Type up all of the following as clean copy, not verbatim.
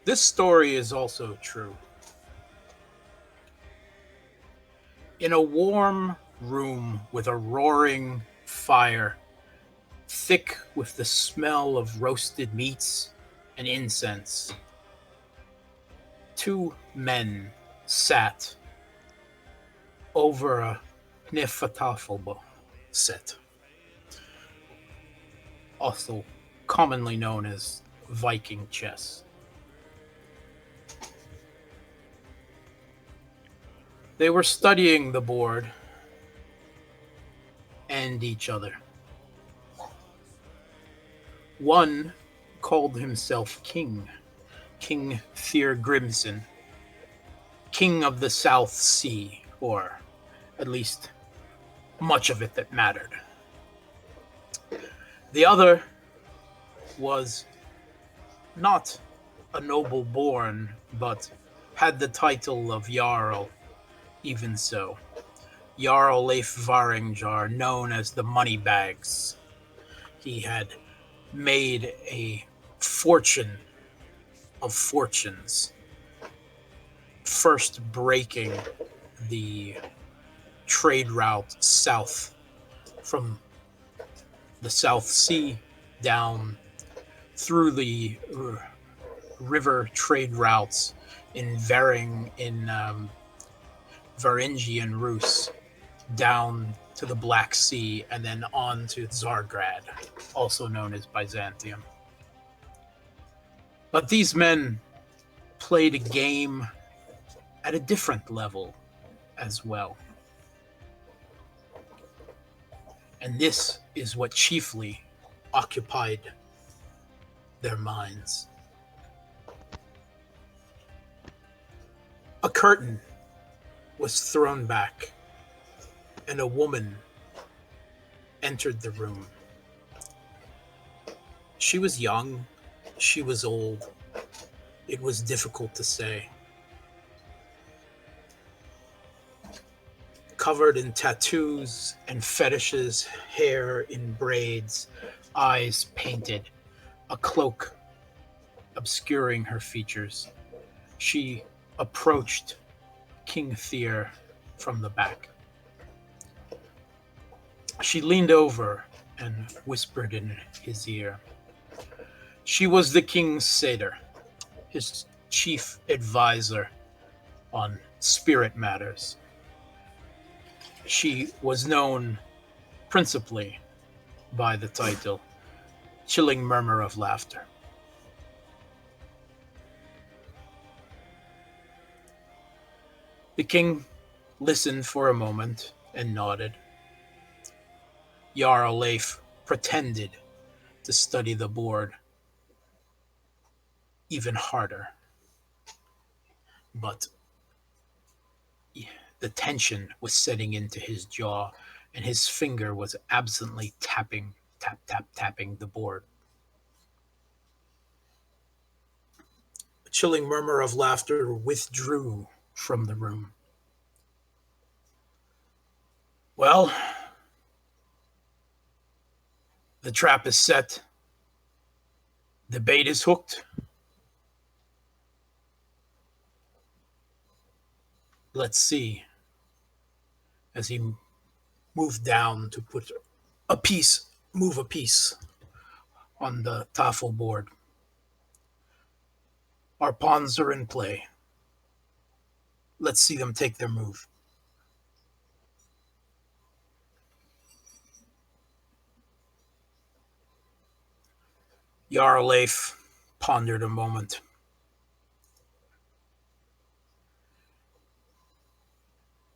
This story is also true. In a warm room with a roaring fire, thick with the smell of roasted meats and incense, two men sat over a Kniffatafelbo set, also commonly known as Viking chess. They were studying the board and each other. One called himself King Thir Grimson, King of the South Sea, or at least much of it that mattered. The other was not a noble born, but had the title of Jarl, even so. Jarl Leif Varingjar, known as the Moneybags. He had made a fortune of fortunes, first breaking the trade route south from the South Sea down through the river trade routes in Varingian Rus down to the Black Sea and then on to Tsargrad, also known as Byzantium. But these men played a game at a different level as well. And this is what chiefly occupied their minds. A curtain was thrown back, and a woman entered the room. She was young, she was old. It was difficult to say. Covered in tattoos and fetishes, hair in braids, eyes painted, a cloak obscuring her features. She approached King Thier from the back. She leaned over and whispered in his ear. She was the king's satyr, his chief advisor on spirit matters. She was known principally by the title Chilling Murmur of Laughter. The king listened for a moment and nodded. Jarl Leif pretended to study the board even harder, but the tension was setting into his jaw, and his finger was absently tapping, tapping the board. A chilling murmur of laughter withdrew from the room. Well, the trap is set. The bait is hooked. Let's see. As he moved down to move a piece on the tafel board. Our pawns are in play. Let's see them take their move. Jarl Leif pondered a moment.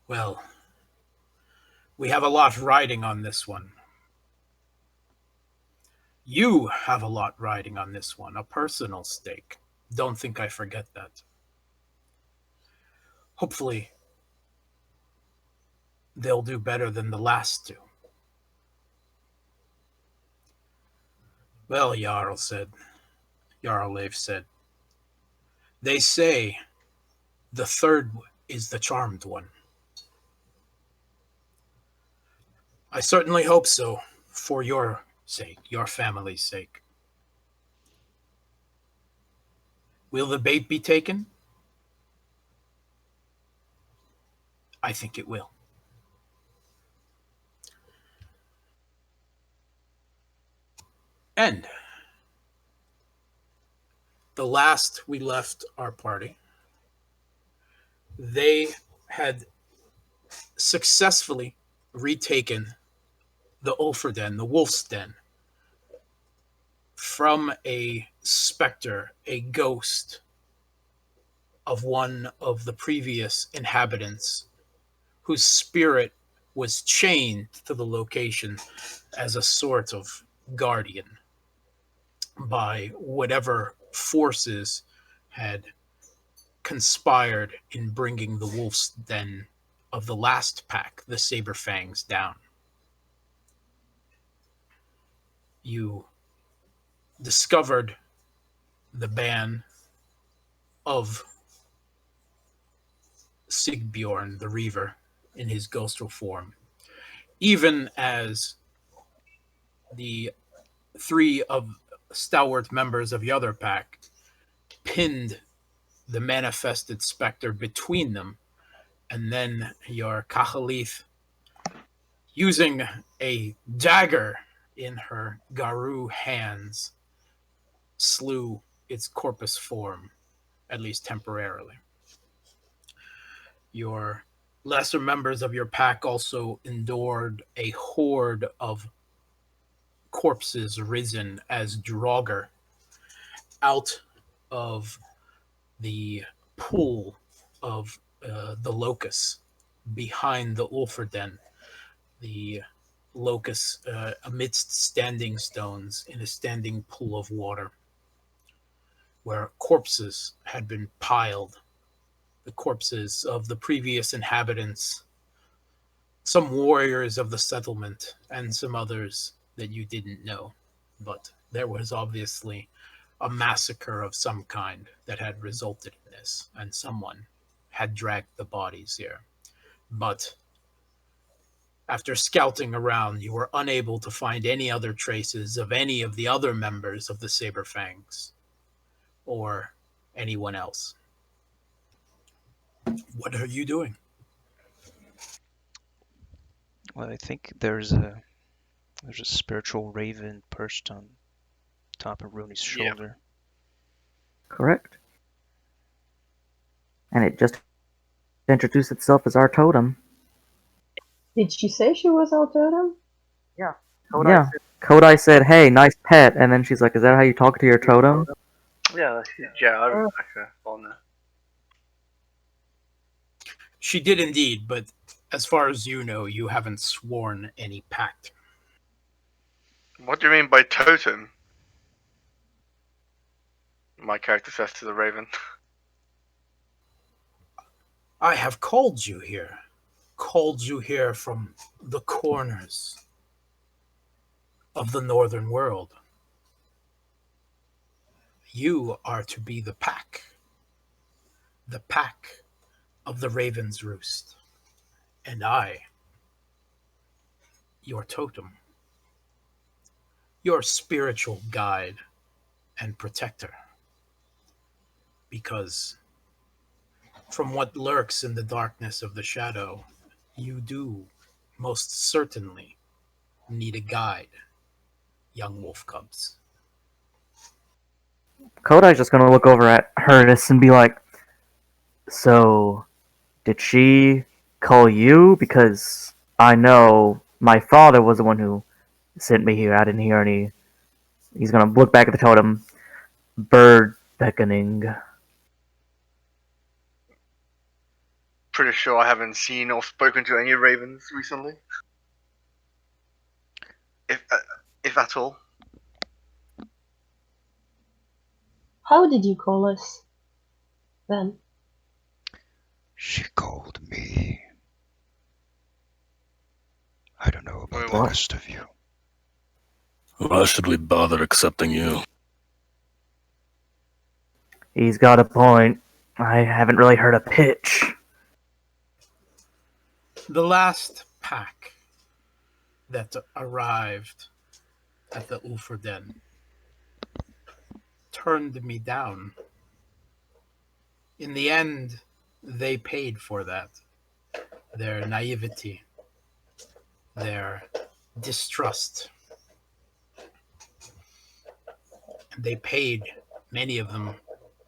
Well, we have a lot riding on this one. You have a lot riding on this one, a personal stake. Don't think I forget that. Hopefully, they'll do better than the last two. Well, Jarl Leif said, they say the third is the charmed one. I certainly hope so, for your sake, your family's sake. Will the bait be taken? I think it will. And the last we left our party, they had successfully retaken the Ulfrden, the Wolf's Den, from a specter, a ghost of one of the previous inhabitants whose spirit was chained to the location as a sort of guardian by whatever forces had conspired in bringing the Wolf's Den of the last pack, the Saberfangs, down. You discovered the ban of Sigbjorn the Reaver in his ghostral form, even as the three of stalwart members of the other pack pinned the manifested specter between them, and then your Kachalith, using a dagger in her Garu hands, slew its corpus form, at least temporarily. Your lesser members of your pack also endured a horde of corpses risen as Draugr out of the pool of the locusts behind the Ulfrden, the locusts amidst standing stones in a standing pool of water where corpses had been piled, the corpses of the previous inhabitants, some warriors of the settlement, and some others that you didn't know. But there was obviously a massacre of some kind that had resulted in this, and someone had dragged the bodies here. But after scouting around, you were unable to find any other traces of any of the other members of the Saberfangs or anyone else. What are you doing? Well, I think there's a spiritual raven perched on top of Rooney's shoulder. Correct. And it just introduced itself as our totem. Did she say she was our totem? Yeah. Kodai said, "Hey, nice pet," and then she's like, "Is that how you talk to your totem?" Yeah, I remember her on there. She did indeed, but as far as you know, you haven't sworn any pact. What do you mean by totem? My character says to the raven. I have called you here. Called you here from the corners of the northern world. You are to be the pack of the Raven's Roost, and I, your totem, your spiritual guide and protector. Because from what lurks in the darkness of the shadow, you do most certainly need a guide, young wolf cubs. Kodai's just gonna look over at Herdis and be like, "So, did she call you? Because I know my father was the one who sent me here. I didn't hear any." He's gonna look back at the totem. Bird beckoning. Pretty sure I haven't seen or spoken to any ravens recently. If at all. How did you call us then? She called me. I don't know about the What? rest of you. Why should we bother accepting you? He's got a point. I haven't really heard a pitch. The last pack that arrived at the Ulfrden turned me down In the end, they paid for that. Their naivety, their distrust. They paid, many of them,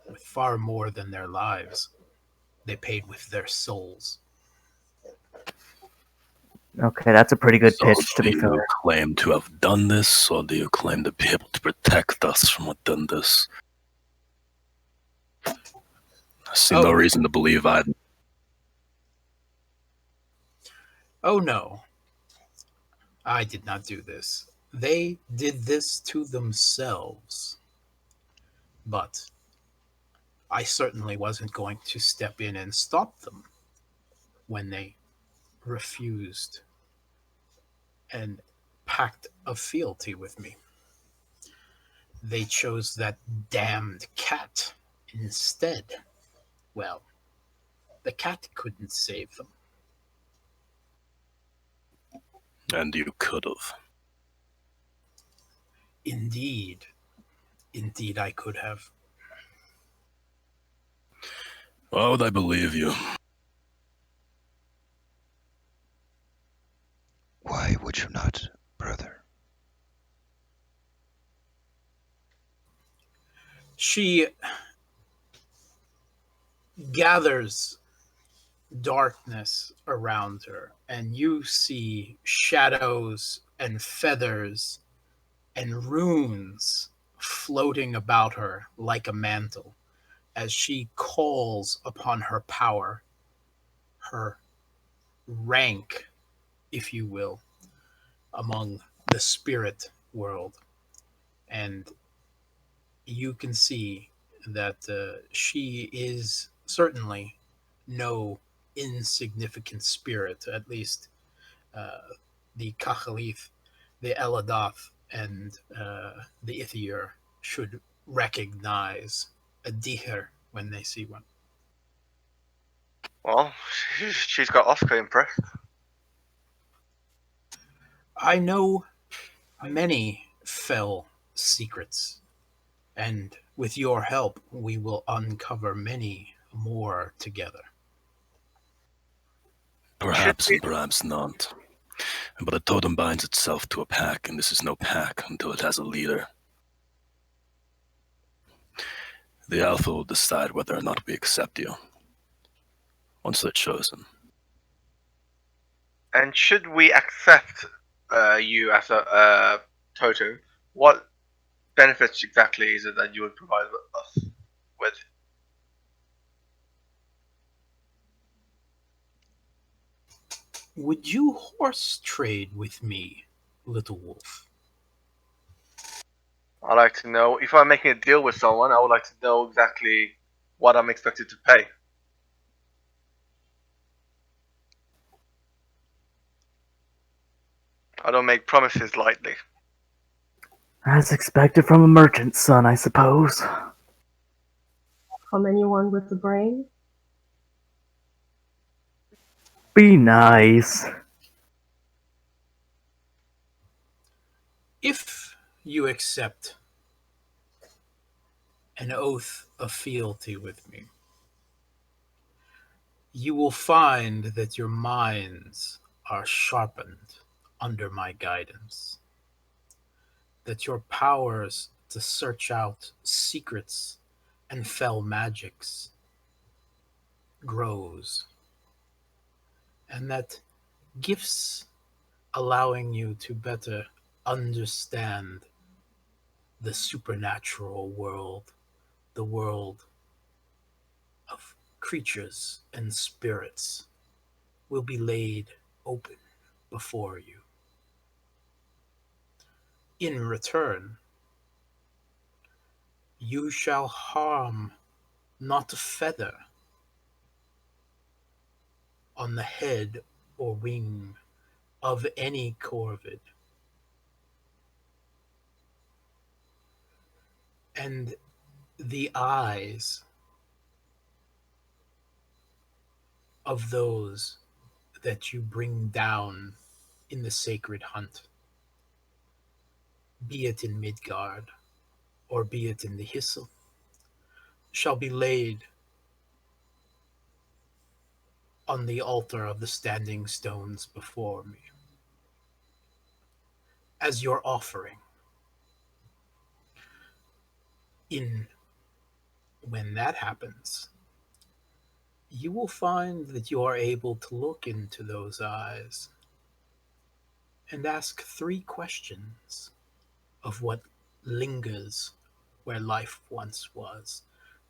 with far more than their lives. They paid with their souls. Okay, that's a pretty good So pitch, to do be fair. you claim to have done this, or do you claim to be able to protect us from within this? I see no reason to believe I'd... Oh no, I did not do this. They did this to themselves. But I certainly wasn't going to step in and stop them when they refused an pact of fealty with me. They chose that damned cat instead. Well, the cat couldn't save them. And you could have. Indeed, indeed I could have. Why would I believe you? Why would you not, brother? She gathers darkness around her, and you see shadows and feathers and runes floating about her like a mantle as she calls upon her power, her rank, if you will, among the spirit world. And you can see that she is certainly no insignificant spirit, at least uh, the Kachalith, the Eladoth, and the Ithier should recognize a Diher when they see one. Well, she's got Oscar impressed. I know many fell secrets, and with your help, we will uncover many more together. Perhaps and perhaps not. But a totem binds itself to a pack, and this is no pack until it has a leader. The Alpha will decide whether or not we accept you, once they're chosen. And should we accept you as a totem, what benefits exactly is it that you would provide us with? Would you horse trade with me, little wolf? I'd like to know, if I'm making a deal with someone, I would like to know exactly what I'm expected to pay. I don't make promises lightly. As expected from a merchant, son, I suppose. From anyone with a brain? Be nice. If you accept an oath of fealty with me, you will find that your minds are sharpened under my guidance, that your powers to search out secrets and fell magics grows, and that gifts allowing you to better understand the supernatural world, the world of creatures and spirits, will be laid open before you. In return, you shall harm not a feather on the head or wing of any corvid, and the eyes of those that you bring down in the sacred hunt, be it in Midgard or be it in the Hyssel, shall be laid on the altar of the standing stones before me as your offering. In When that happens, you will find that you are able to look into those eyes and ask 3 questions of what lingers where life once was.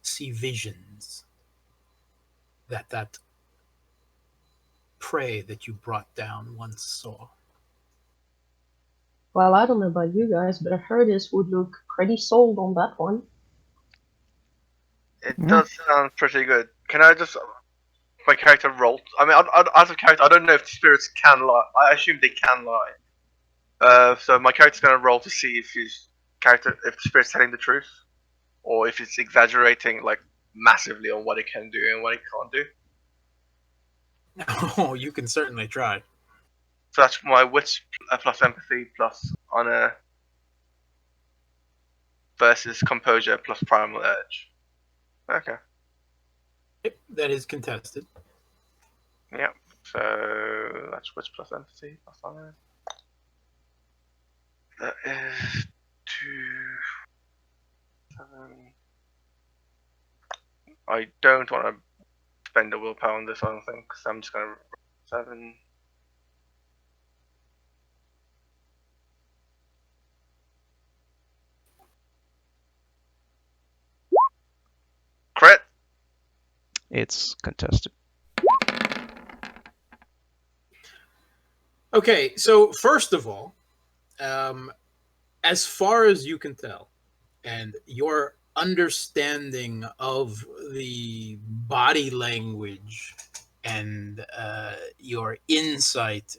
See visions that prey that you brought down once saw. Well, I don't know about you guys, but Herdis would look pretty sold on that one. It Yeah. does sound pretty good. Can I just my character roll? I mean, out of character, I don't know if spirits can lie. I assume they can lie. So my character's gonna roll to see if if the spirit's telling the truth, or if it's exaggerating like massively on what it can do and what it can't do. Oh, you can certainly try. So that's my wits plus empathy plus honor versus composure plus primal urge. Okay. Yep, that is contested. Yep. So that's wits plus empathy plus honor. That is 7. I don't want to spend a willpower on this, I don't think, because I'm just going to 7. Crit. It's contested. Okay, so first of all, as far as you can tell, and your understanding of the body language and your insight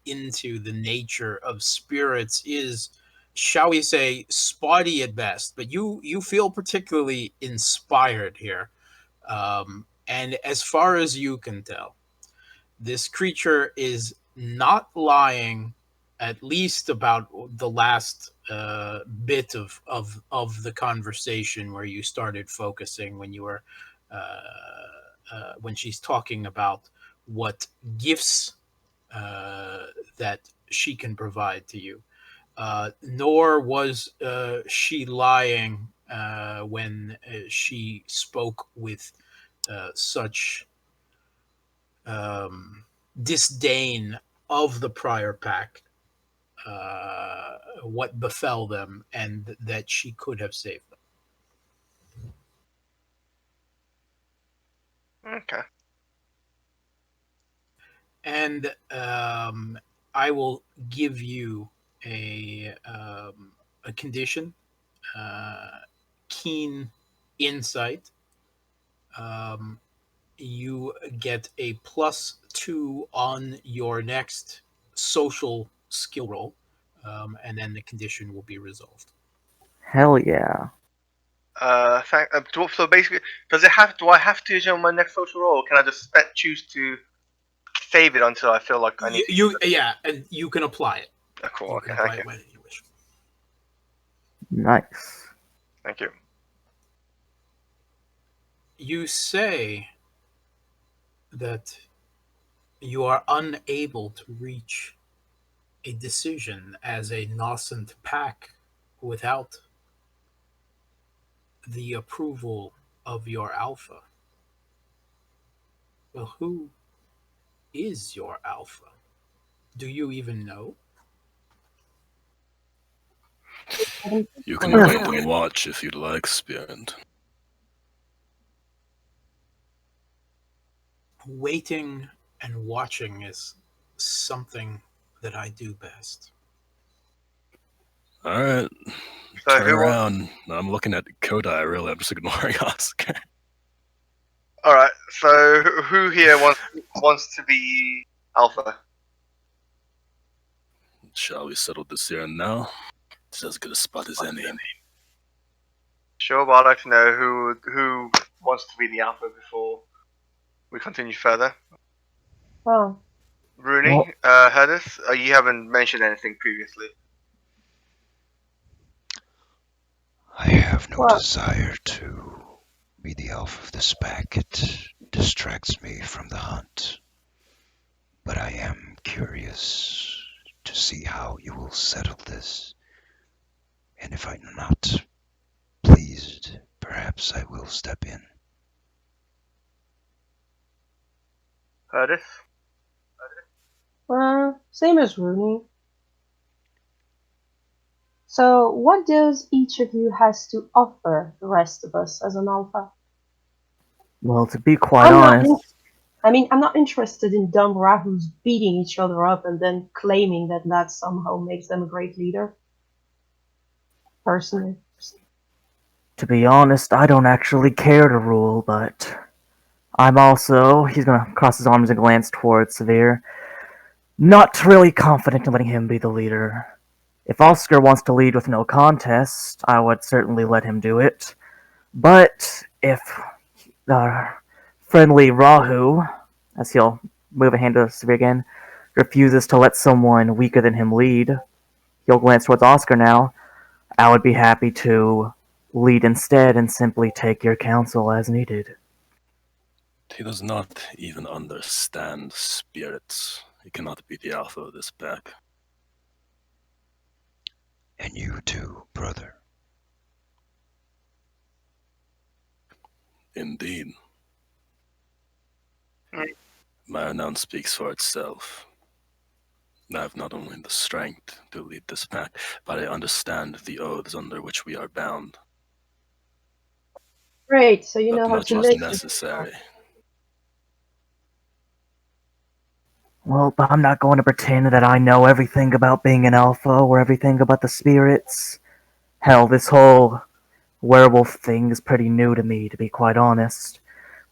into the nature of spirits is, shall we say, spotty at best, but you feel particularly inspired here. And as far as you can tell, this creature is not lying, at least about the last bit of the conversation where you started focusing when you were when she's talking about what gifts that she can provide to you. Nor was she lying when she spoke with such disdain of the prior pack, what befell them, and that she could have saved them. Okay. And I will give you a condition, keen insight. You get a +2 on your next social skill roll, and then the condition will be resolved. Hell yeah. So basically, do I have to use it on my next social roll, or can I just choose to save it until I feel like I need to use it? Yeah, and you can apply it. Oh, cool. You Okay, can apply thank it you. when you wish. Nice. Thank you. You say that you are unable to reach a decision as a nascent pack without the approval of your alpha. Well, who is your alpha? Do you even know? You can wait and watch if you'd like, Spirit. Waiting and watching is something that I do best. Alright. So Turn around. I'm looking at Kodai, really. I'm just ignoring Asuka. All right. So who here wants to be alpha? Shall we settle this here and now? It's as good a spot as any. Sure, but I'd like to know who wants to be the alpha before we continue further. Oh, Rooney, Well- Herdis, you haven't mentioned anything previously. I have no Well- desire to be the alpha of this pack. It distracts me from the hunt. but I am curious to see how you will settle this. And if I'm not pleased, perhaps I will step in. Curtis? Same as Rooney. So, what does each of you has to offer the rest of us as an alpha? Well, to be quite I'm not. honest, I'm not interested in dumb Rahus beating each other up and then claiming that that somehow makes them a great leader. Personally. I don't actually care to rule, but I'm also, he's gonna cross his arms and glance towards Severe, not really confident in letting him be the leader. If Oscar wants to lead with no contest, I would certainly let him do it. But if friendly Rahu, as he'll move a hand to Severe again, refuses to let someone weaker than him lead, he'll glance towards Oscar now. I would be happy to lead instead and simply take your counsel as needed. He does not even understand spirits. He cannot be the alpha of this pack. And you too, brother. Indeed. Mm. My renown speaks for itself. I have not only the strength to lead this pack, but I understand the oaths under which we are bound. Great, so you But know how much to is live. necessary. Well, but I'm not going to pretend that I know everything about being an alpha or everything about the spirits. Hell, this whole werewolf thing is pretty new to me, to be quite honest.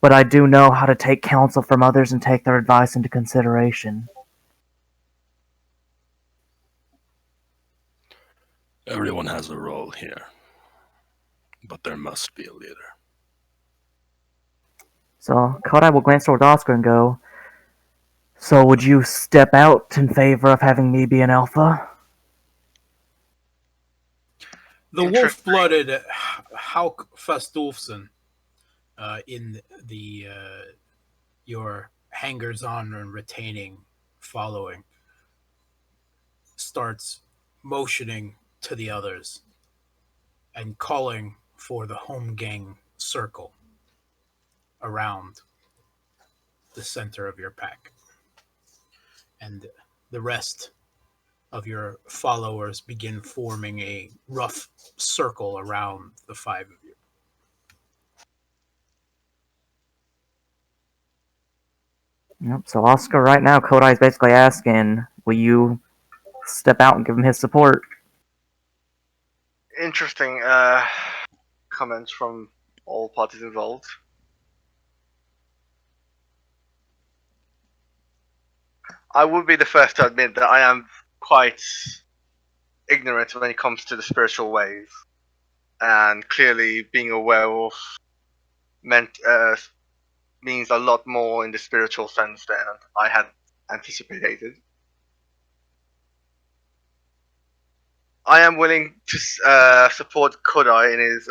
But I do know how to take counsel from others and take their advice into consideration. Everyone has a role here, but there must be a leader. So, Kodai will glance toward Oscar and go, "So would you step out in favor of having me be an alpha?" The wolf-blooded Hauk Fastulfsson in the your hangers-on and retaining following starts motioning to the others and calling for the home gang circle around the center of your pack. And the rest of your followers begin forming a rough circle around the five of you. Yep, so Oscar, right now, Kodai is basically asking, will you step out and give him his support? Interesting comments from all parties involved. I would be the first to admit that I am quite ignorant when it comes to the spiritual ways, and clearly being a werewolf means a lot more in the spiritual sense than I had anticipated. I am willing to support Kodai in his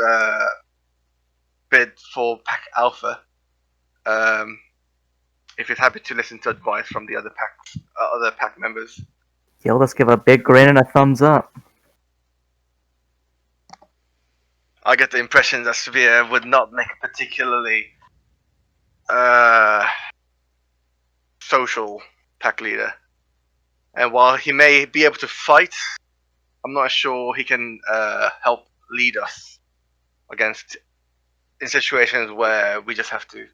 bid for Pack Alpha. If he's happy to listen to advice from the other pack members. He'll just give a big grin and a thumbs up. I get the impression that Severe would not make a particularly social pack leader. And while he may be able to fight, I'm not sure he can help lead us in situations where we just have to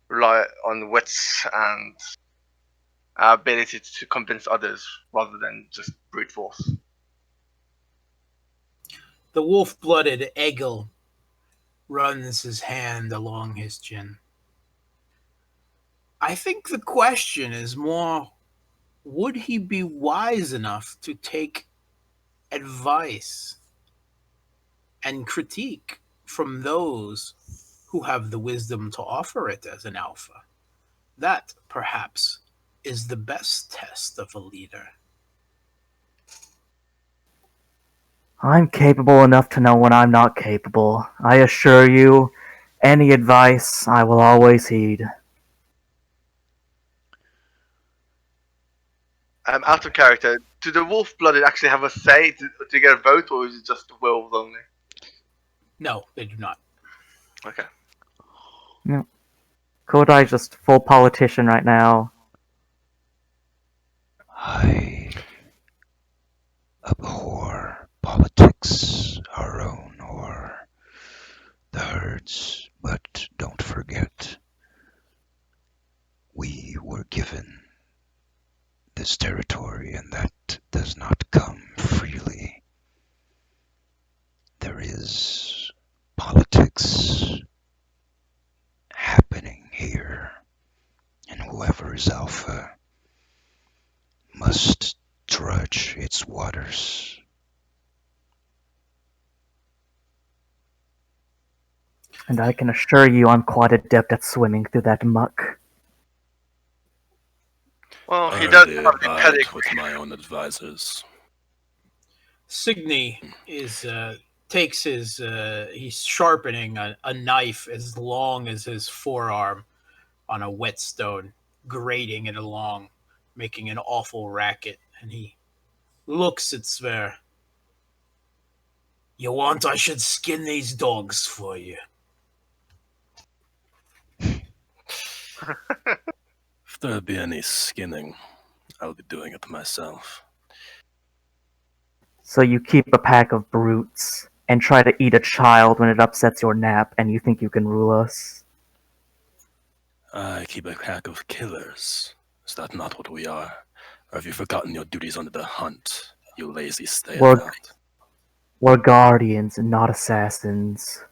rely on wits and our ability to convince others rather than just brute force. The wolf-blooded Egil runs his hand along his chin. I think the question is more, would he be wise enough to take advice and critique from those who have the wisdom to offer it as an alpha? That, perhaps, is the best test of a leader. I'm capable enough to know when I'm not capable. I assure you, any advice I will always heed. Out of character, do the wolf-blooded actually have a say to get a vote, or is it just the wolves only? No, they do not. Okay. Kodai's just full politician right now. I abhor politics, our own or the herd's, but don't forget, we were given this territory, and that does not come freely. There is politics happening here, and whoever is alpha must trudge its waters. And I can assure you I'm quite adept at swimming through that muck. Well, I he does already have the abide pedigree. with my own advisors. Signy is takes his he's sharpening a knife as long as his forearm on a whetstone, grating it along, making an awful racket, and he looks at Sver. You want I should skin these dogs for you? If there be any skinning, I'll be doing it myself. So you keep a pack of brutes and try to eat a child when it upsets your nap, and you think you can rule us? I keep a pack of killers. Is that not what we are? Or have you forgotten your duties under the hunt, you lazy stay We're- at that? We're guardians and not assassins.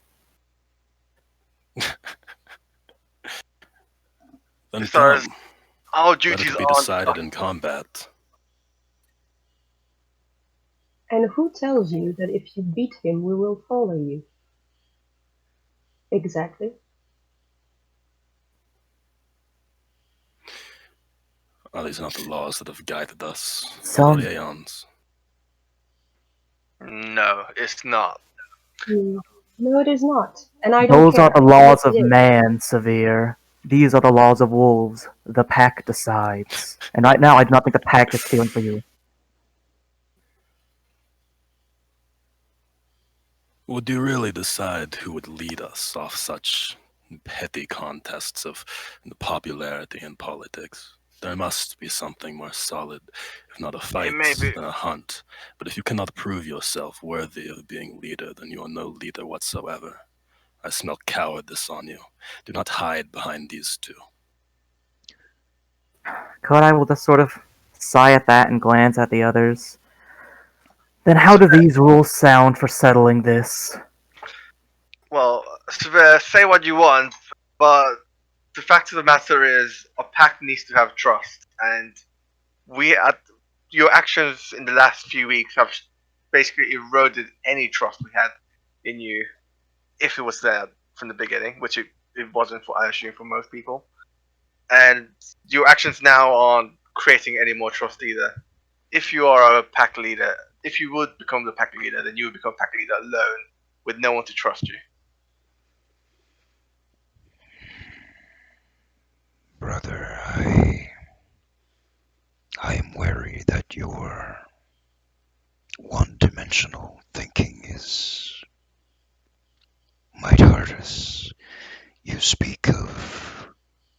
Then Sorry, come, our let duties it be are decided in combat. And who tells you that if you beat him, we will follow you? Exactly. Are these not the laws that have guided us Some- over the aeons? No, it's not. No, it is not. And I don't Those care. are the laws Yes, of it is. man, Severe. These are the laws of wolves. The pack decides. And right now, I do not think the pack is feeling for you. Would you really decide who would lead us off such petty contests of popularity in politics? There must be something more solid, if not a fight, may be. than a hunt. But if you cannot prove yourself worthy of being leader, then you are no leader whatsoever. I smell cowardice on you. Do not hide behind these two. Kodai will just sort of sigh at that and glance at the others. Then how do these rules sound for settling this? Well, Sver, say what you want, but the fact of the matter is, a pact needs to have trust, and your actions in the last few weeks have basically eroded any trust we had in you, if it was there from the beginning, which it wasn't for, I assume, for most people. And your actions now aren't creating any more trust either. If you are a pack leader, if you would become the pack leader, then you would become pack leader alone, with no one to trust you. Brother, I am wary that your one-dimensional thinking might hurt us. You speak of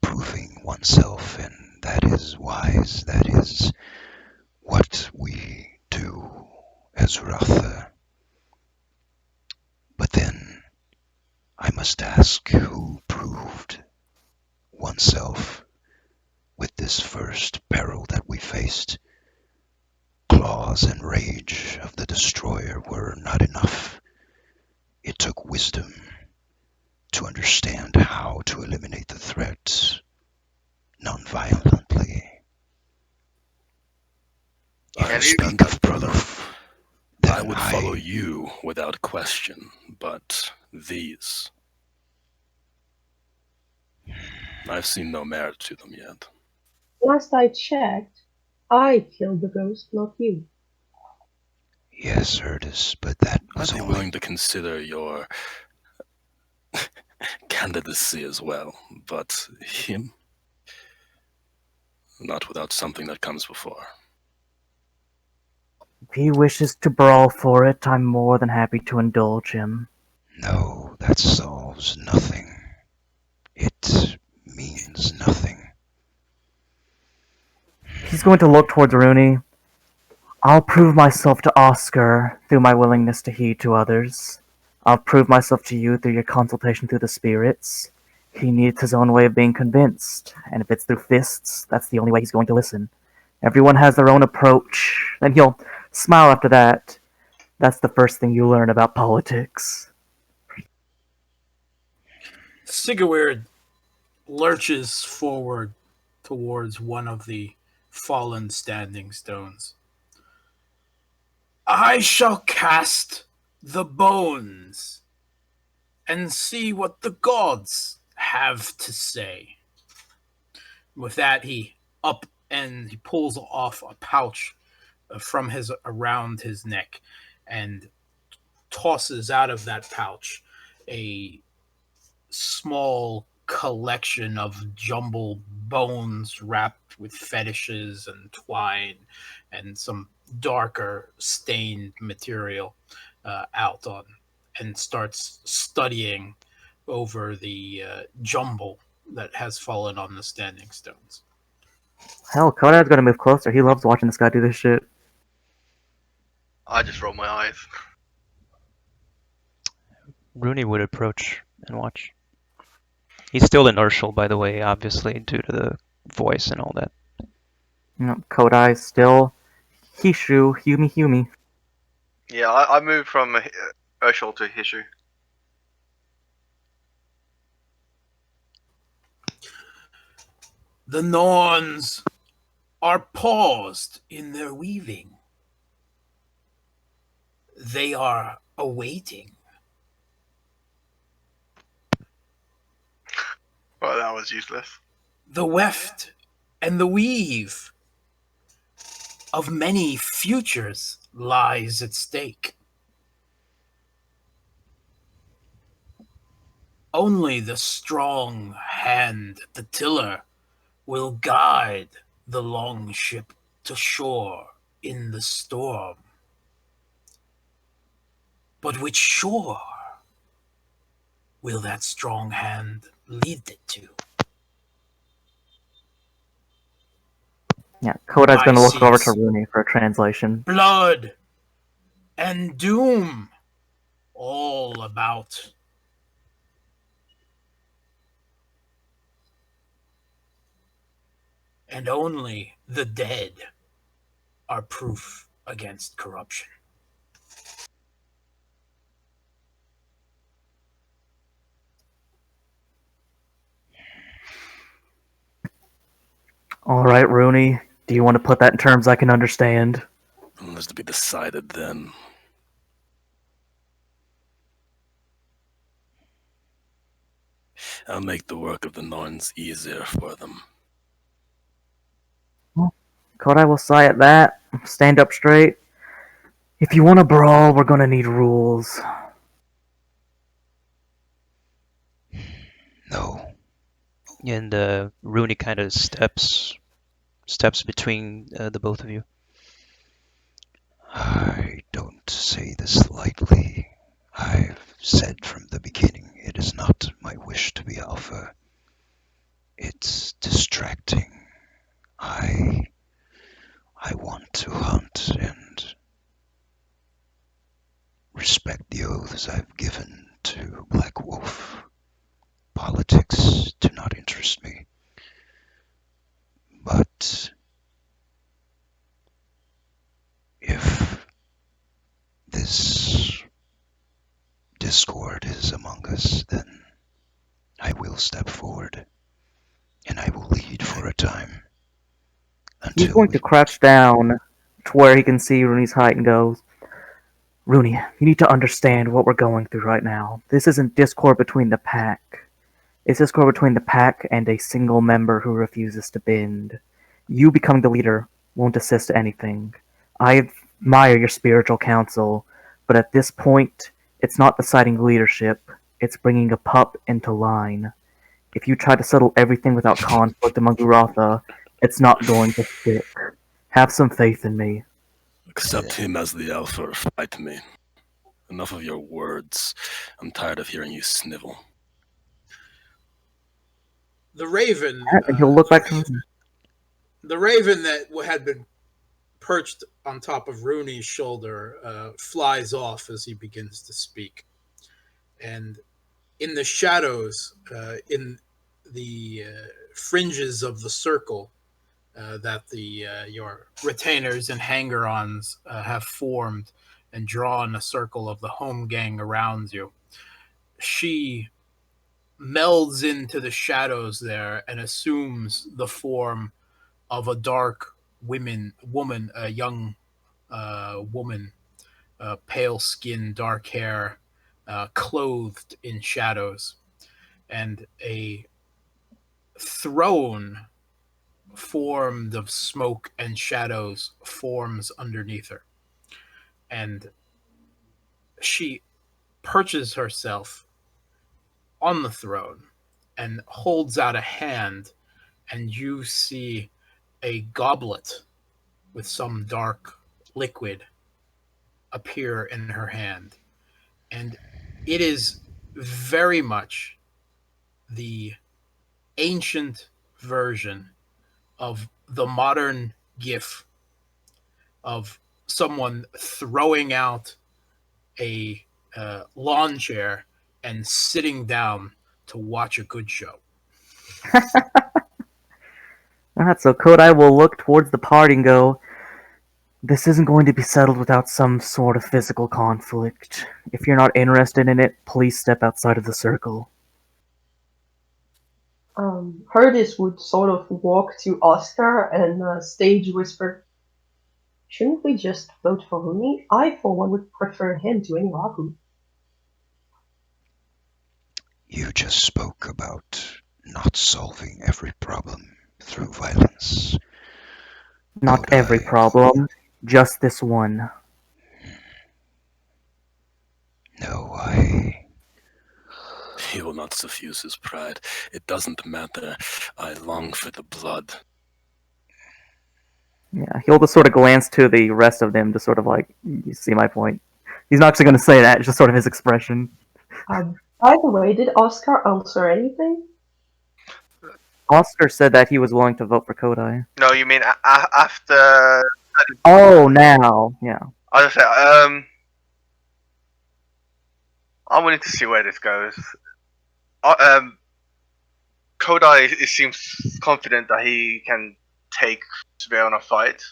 proving oneself, and that is wise. That is what we do as Ratha. But then I must ask, who proved oneself with this first peril that we faced? Claws and rage of the destroyer were not enough. It took wisdom to understand how to eliminate the threat non-violently. If I you speak understand that, of brother. proof, then I would follow you without question, but these... I've seen no merit to them yet. Last I checked, I killed the ghost, not you. Yes, Erdis, but that I'd was be only... willing to consider your candidacy as well, but him? Not without something that comes before. If he wishes to brawl for it, I'm more than happy to indulge him. No, that solves nothing. It means nothing. He's going to look towards Rooney. I'll prove myself to Oscar through my willingness to heed to others. I'll prove myself to you through your consultation through the spirits. He needs his own way of being convinced, and if it's through fists, that's the only way he's going to listen. Everyone has their own approach, and he'll smile after that. That's the first thing you learn about politics. Sigurd lurches forward towards one of the fallen standing stones. I shall cast the bones and see what the gods have to say. With that, he pulls off a pouch from around his neck and tosses out of that pouch a small collection of jumbled bones wrapped with fetishes and twine and some darker stained material out on, and starts studying over the jumble that has fallen on the standing stones. Hell, Kodai's gonna move closer. He loves watching this guy do this shit. I just roll my eyes. Rooney would approach and watch. He's still inertial, by the way, obviously, due to the voice and all that. Kodai still Hishu, Humi. Yeah, I moved from Urshel to Hishu. The Norns are paused in their weaving. They are awaiting. Well, that was useless. The weft and the weave of many futures lies at stake. Only the strong hand at the tiller will guide the long ship to shore in the storm. But which shore will that strong hand lead it to? Yeah, Kodai's I gonna look see over a to Rooney for a translation. Blood and doom all about. And only the dead are proof against corruption. Alright, Rooney, do you want to put that in terms I can understand? It's to be decided then. I'll make the work of the Norns easier for them. Kodai will sigh at that, stand up straight. If you want to brawl, we're gonna need rules. No. And Rooney kind of steps between the both of you. I don't say this lightly. I've said from the beginning it is not my wish to be alpha. It's distracting. I want to hunt and respect the oaths I've given to Black Wolf. Politics do not interest me. But if this discord is among us, then I will step forward and I will lead for a time. He's going to crouch down to where he can see Rooney's height and goes, Rooney, you need to understand what we're going through right now. This isn't discord between the pack. It's discord between the pack and a single member who refuses to bend. You becoming the leader won't assist anything. I admire your spiritual counsel, but at this point, it's not deciding leadership, it's bringing a pup into line. If you try to settle everything without conflict among Uratha, it's not going to stick. Have some faith in me. Accept him as the alpha or fight me. Enough of your words. I'm tired of hearing you snivel. The raven, And he'll look back to him. the raven that had been perched on top of Rooney's shoulder flies off as he begins to speak. And in the shadows, in the fringes of the circle that your retainers and hanger-ons have formed and drawn a circle of the home gang around you, she melds into the shadows there and assumes the form of a dark woman, a young woman, pale skin, dark hair, clothed in shadows, and a throne formed of smoke and shadows forms underneath her. And she perches herself on the throne and holds out a hand, and you see a goblet with some dark liquid appear in her hand. And it is very much the ancient version of the modern GIF of someone throwing out a lawn chair and sitting down to watch a good show. Alright, so Kodai will look towards the party and go, "This isn't going to be settled without some sort of physical conflict. If you're not interested in it, please step outside of the circle." Herdis would sort of walk to Oscar and stage whisper, "Shouldn't we just vote for Rumi? I, for one, would prefer him to any Raku." You just spoke about not solving every problem through violence. Not every Kodai. problem, just this one. No, He will not suffuse his pride. It doesn't matter. I long for the blood. Yeah, he'll just sort of glance to the rest of them to sort of like, you see my point. He's not actually going to say that, it's just sort of his expression. By the way, did Oscar answer anything? Oscar said that he was willing to vote for Kodai. No, you mean after? Oh, now, yeah. I was say, I'm willing to see where this goes. Kodai seems confident that he can take Sphere on a fight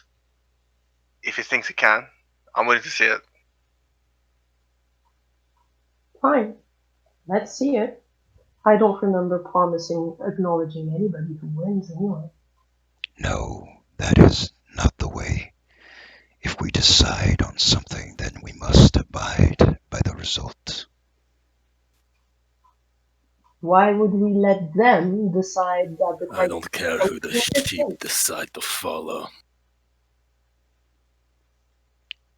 if he thinks he can. I'm willing to see it. Fine. Let's see it. I don't remember promising acknowledging anybody who wins anyway. no, that is not the way. If we decide on something, then we must abide by the result. Why would we let them decide that the I don't care who the sheep decide to follow.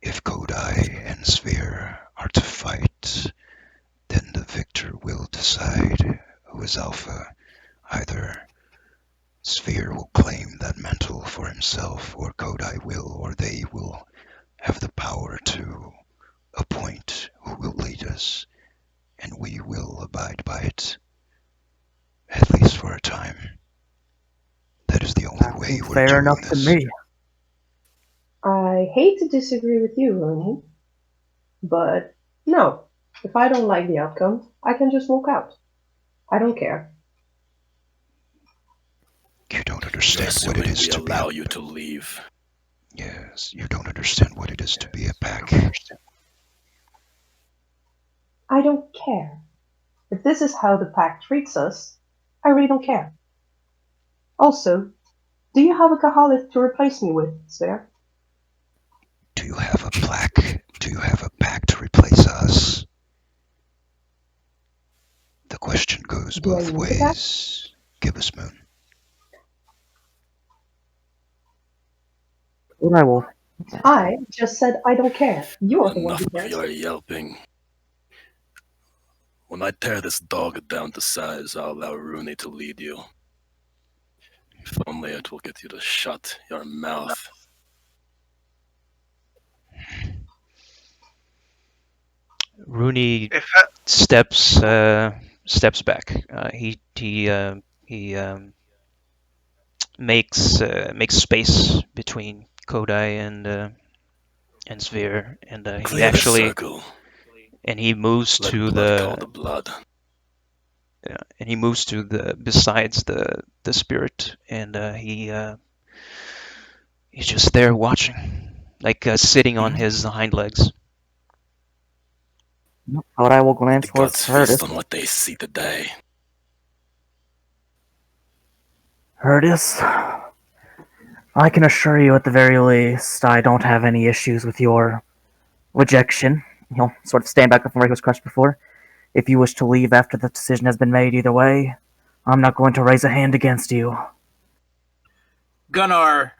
If Kodai and Sphere are to fight, then the victor will decide who is alpha. Either Sphere will claim that mantle for himself, or Kodai will, or they will have the power to appoint who will lead us, and we will abide by it, at least for a time. That is the only way we're Fair doing enough to this. me. I hate to disagree with you, Rooney, but no. If I don't like the outcome, I can just walk out. I don't care. You don't You're understand what it assuming is we to be allow a... you to leave. Yes, you don't understand what it is to be a pack. I don't care. If this is how the pack treats us, I really don't care. Also, do you have a Kahalith to replace me with, Sphere? Do you have a plaque? Do you have a pack to replace us? The question goes Do I both need a pack? ways. Give us Moon. Kodai will. I just said I don't care. You're the one Enough who of cares. your yelping. When I tear this dog down to size, I'll allow Rooney to lead you. If only it will get you to shut your mouth. Rooney If steps back. He makes space between Kodai and Sphere, and he Clear the actually circle. he moves Let to blood call the blood. and he moves to the besides the spirit, and he's just there watching, like sitting on his hind legs. Kodai will glance The towards gods feast Herdis. on what they see today. Herdis, I can assure you at the very least, I don't have any issues with your rejection. He'll sort of stand back up from where he was crushed before. If you wish to leave after the decision has been made either way, I'm not going to raise a hand against you. Gunnar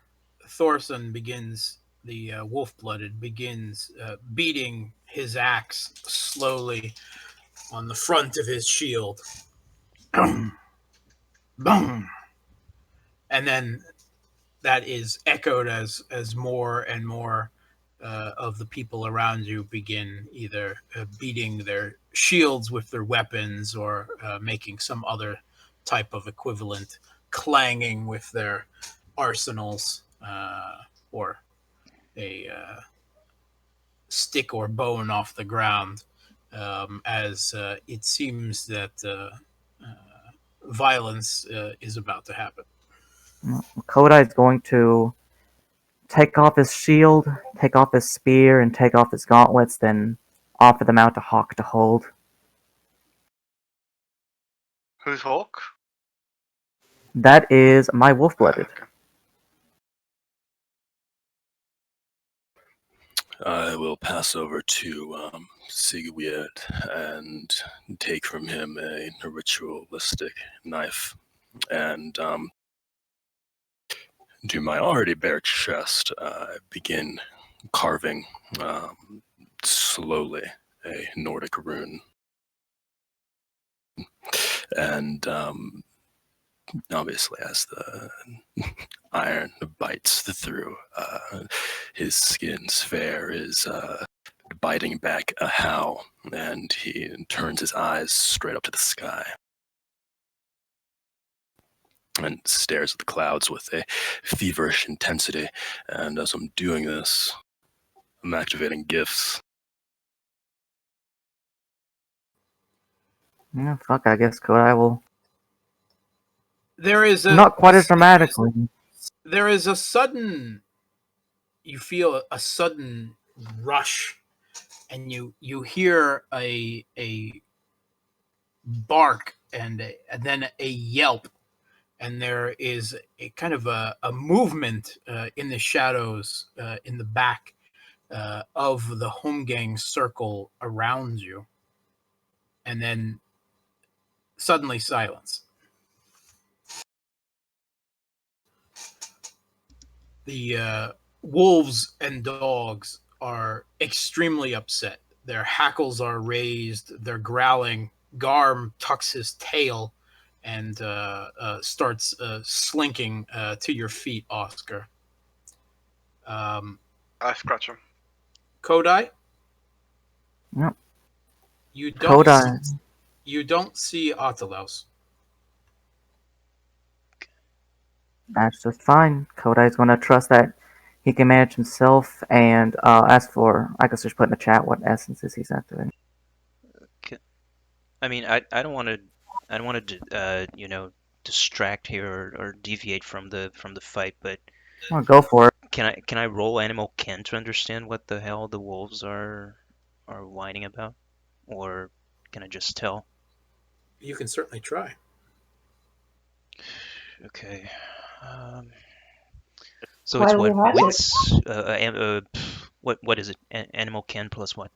Thorson begins, the wolf-blooded, begins beating his axe slowly on the front of his shield. Boom! And then that is echoed as more and more of the people around you begin either beating their shields with their weapons or making some other type of equivalent clanging with their arsenals or a stick or bone off the ground, as it seems that violence is about to happen. Kodai is going to take off his shield, take off his spear, and take off his gauntlets, then offer them out to Hawk to hold. who's Hawk? That is my wolf-blooded. Okay. I will pass over to Sigurd and take from him a ritualistic knife and to my already bare chest, begin carving slowly a Nordic rune. And obviously, as the iron bites through, his skin's fair is biting back a howl, and he turns his eyes straight up to the sky and stares at the clouds with a feverish intensity. And as I'm doing this, I'm activating gifts. Yeah, fuck, I guess Kodai will... There is Not quite as dramatically. There is a sudden, you feel a sudden rush, and you hear a bark and then a yelp, and there is a kind of a movement in the shadows in the back of the home gang circle around you, and then suddenly silence. The wolves and dogs are extremely upset. Their hackles are raised, they're growling. Garm tucks his tail and starts slinking to your feet, Oscar. I scratch him. Kodai? Yep. You don't Kodai. you don't see Atalos. That's just fine. Kodai's going to trust that he can manage himself, and as for, I guess just put in the chat what essences he's activating. I mean, I don't want to distract here or deviate from the fight, but Well, go for it. can I roll animal ken to understand what the hell the wolves are whining about, or can I just tell? You can certainly try. Okay. So While it's what we're at it- wits? What is it? Animal ken plus what?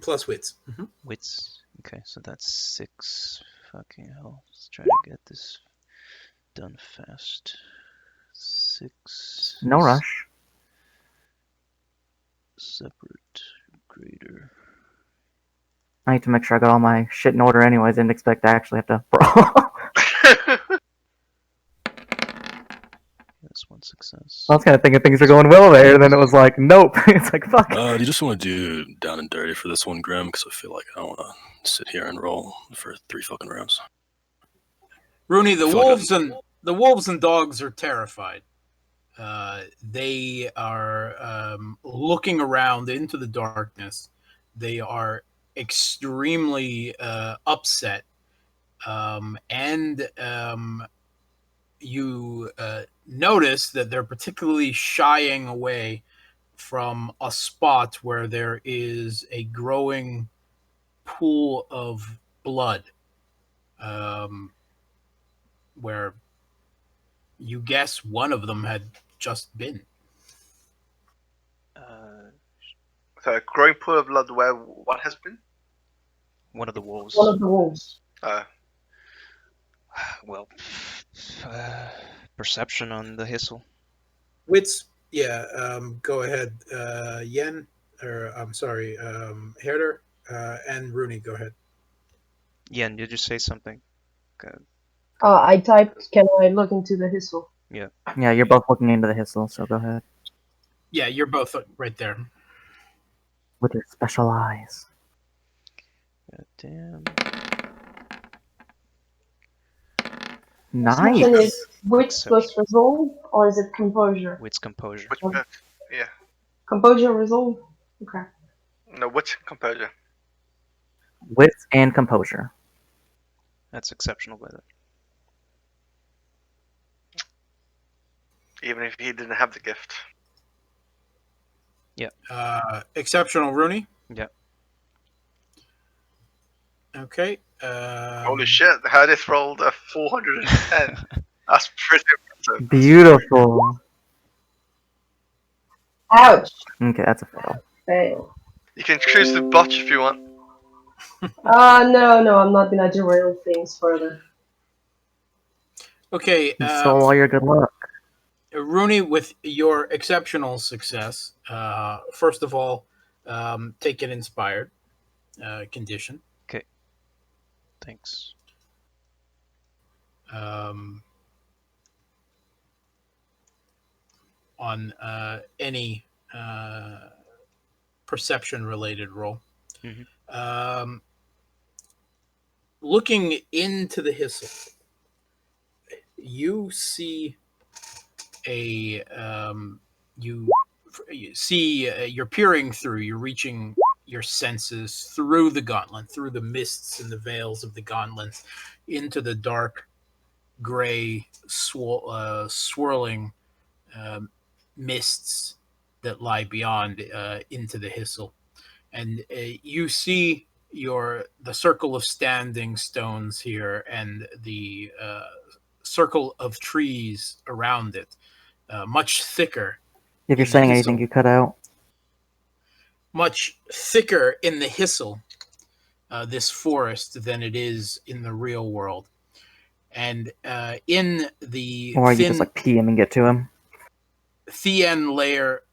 Plus wits. Wits. Okay, so that's 6. Fucking hell. Let's try to get this done fast. 6. No rush. Separate. Greater. I need to make sure I got all my shit in order anyways. Didn't expect to actually have to brawl. That's 1 success. I was kind of thinking things were going well there, and then it was like, nope. It's like, fuck. Do you just want to do down and dirty for this one, Grim? Because I feel like I don't want to sit here and roll for 3 fucking rounds. Rooney, the Fuck wolves and dogs are terrified. They are looking around into the darkness. They are extremely upset, and you notice that they're particularly shying away from a spot where there is a growing pool of blood, where you guess one of them had just been. So a growing pool of blood where what has been? One of the wolves. One of the wolves. Well, perception on the hissel. Wits, yeah, go ahead. Yen, or I'm sorry, Herder, and Rooney, go ahead. Yen, did you say something? I typed, can I look into the hissel? Yeah. Yeah, you're both looking into the hissel, so go ahead. Yeah, you're both right there. With your special eyes. God damn. Question Nice. is wits plus resolve, or is it composure? Wits composure. Which yeah. Composure resolve? Okay. No, wits composure. Wits and composure. That's exceptional by that. Even if he didn't have the gift. Exceptional, Rooney. Yeah. Okay. Holy shit! Herdis rolled a 410. That's pretty impressive. Beautiful. Ouch! Okay, that's a fail. Fail. You can choose the botch if you want. No, I'm not gonna derail things further. Okay. You stole all your good luck. Rooney, with your exceptional success, first of all, take an inspired condition. Thanks. On any perception-related roll. Mhm. Looking into the hissel, you see you're peering through. You're reaching your senses through the gauntlet, through the mists and the veils of the gauntlet, into the dark, gray, swirling mists that lie beyond, into the hissel, and you see the circle of standing stones here and the circle of trees around it, much thicker. If you're saying anything, you cut out. Much thicker in the hissel, this forest, than it is in the real world. And in the Or you just like PM and get to him. thin layer,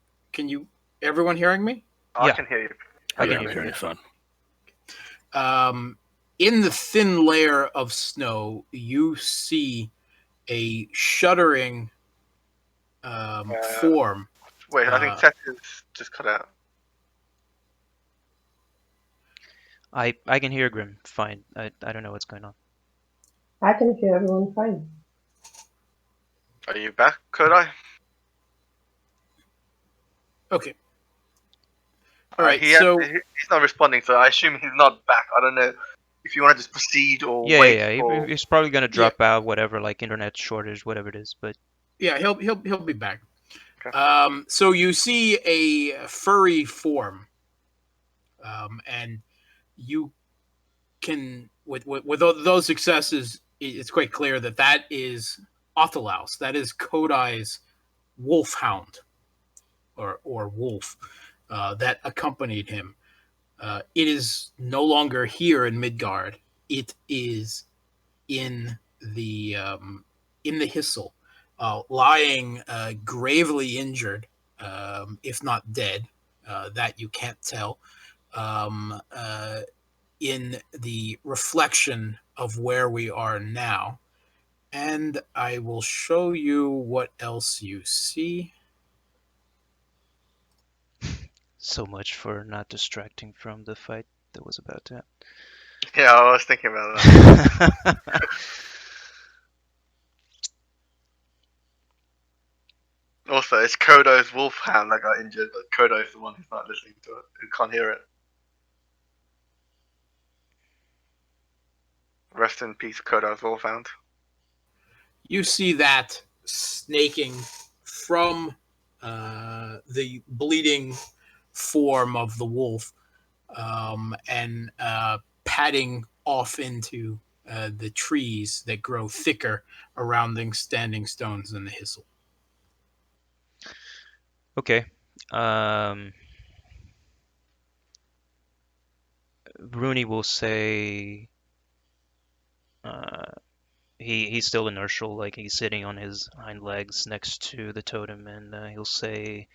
everyone hearing me? I Yeah. can hear you. I Yeah, can I'm hear hearing you. you fine. In the thin layer of snow, you see a shuddering form. Wait, I think Seth is just cut out. I can hear Grim fine. I don't know what's going on. I can hear everyone fine. Are you back, Kodai? Okay. All right. He's not responding, so I assume he's not back. I don't know if you want to just proceed or wait. Yeah. He's probably gonna drop out, whatever, like internet shortage, whatever it is. But yeah, he'll be back. Okay. So you see a furry form, and you can with those successes, it's quite clear that is Othelaus. That is Kodai's wolfhound, or wolf, that accompanied him. It is no longer here in Midgard. It is in the hissel, lying gravely injured, if not dead. That you can't tell. In the reflection of where we are now, And I will show you what else you see. So much for not distracting from the fight that was about to Yeah, I was thinking about that. happen. Also, it's Kodai's wolfhound that got injured, but Kodai's the one who's not listening to it, who can't hear it. Rest in peace, Kodai's wolfhound. You see that snaking from the bleeding form of the wolf and padding off into the trees that grow thicker around the standing stones and the hyssel. Okay. Rooney will say he's still inertial, like he's sitting on his hind legs next to the totem, and he'll say,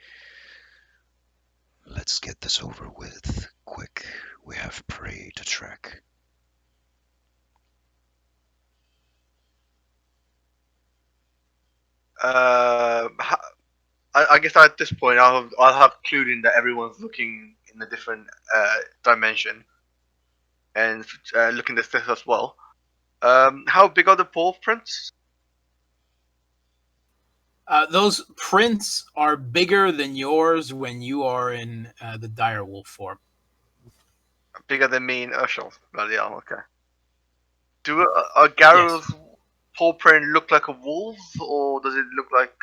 Let's get this over with. Quick, we have prey to track. I guess at this point I'll have clued in that everyone's looking in a different dimension and looking at this as well. How big are the paw prints? Those prints are bigger than yours when you are in the direwolf form. Bigger than me in Urshel. Bloody hell, okay. Do Garu's paw print look like a wolf's, or does it look like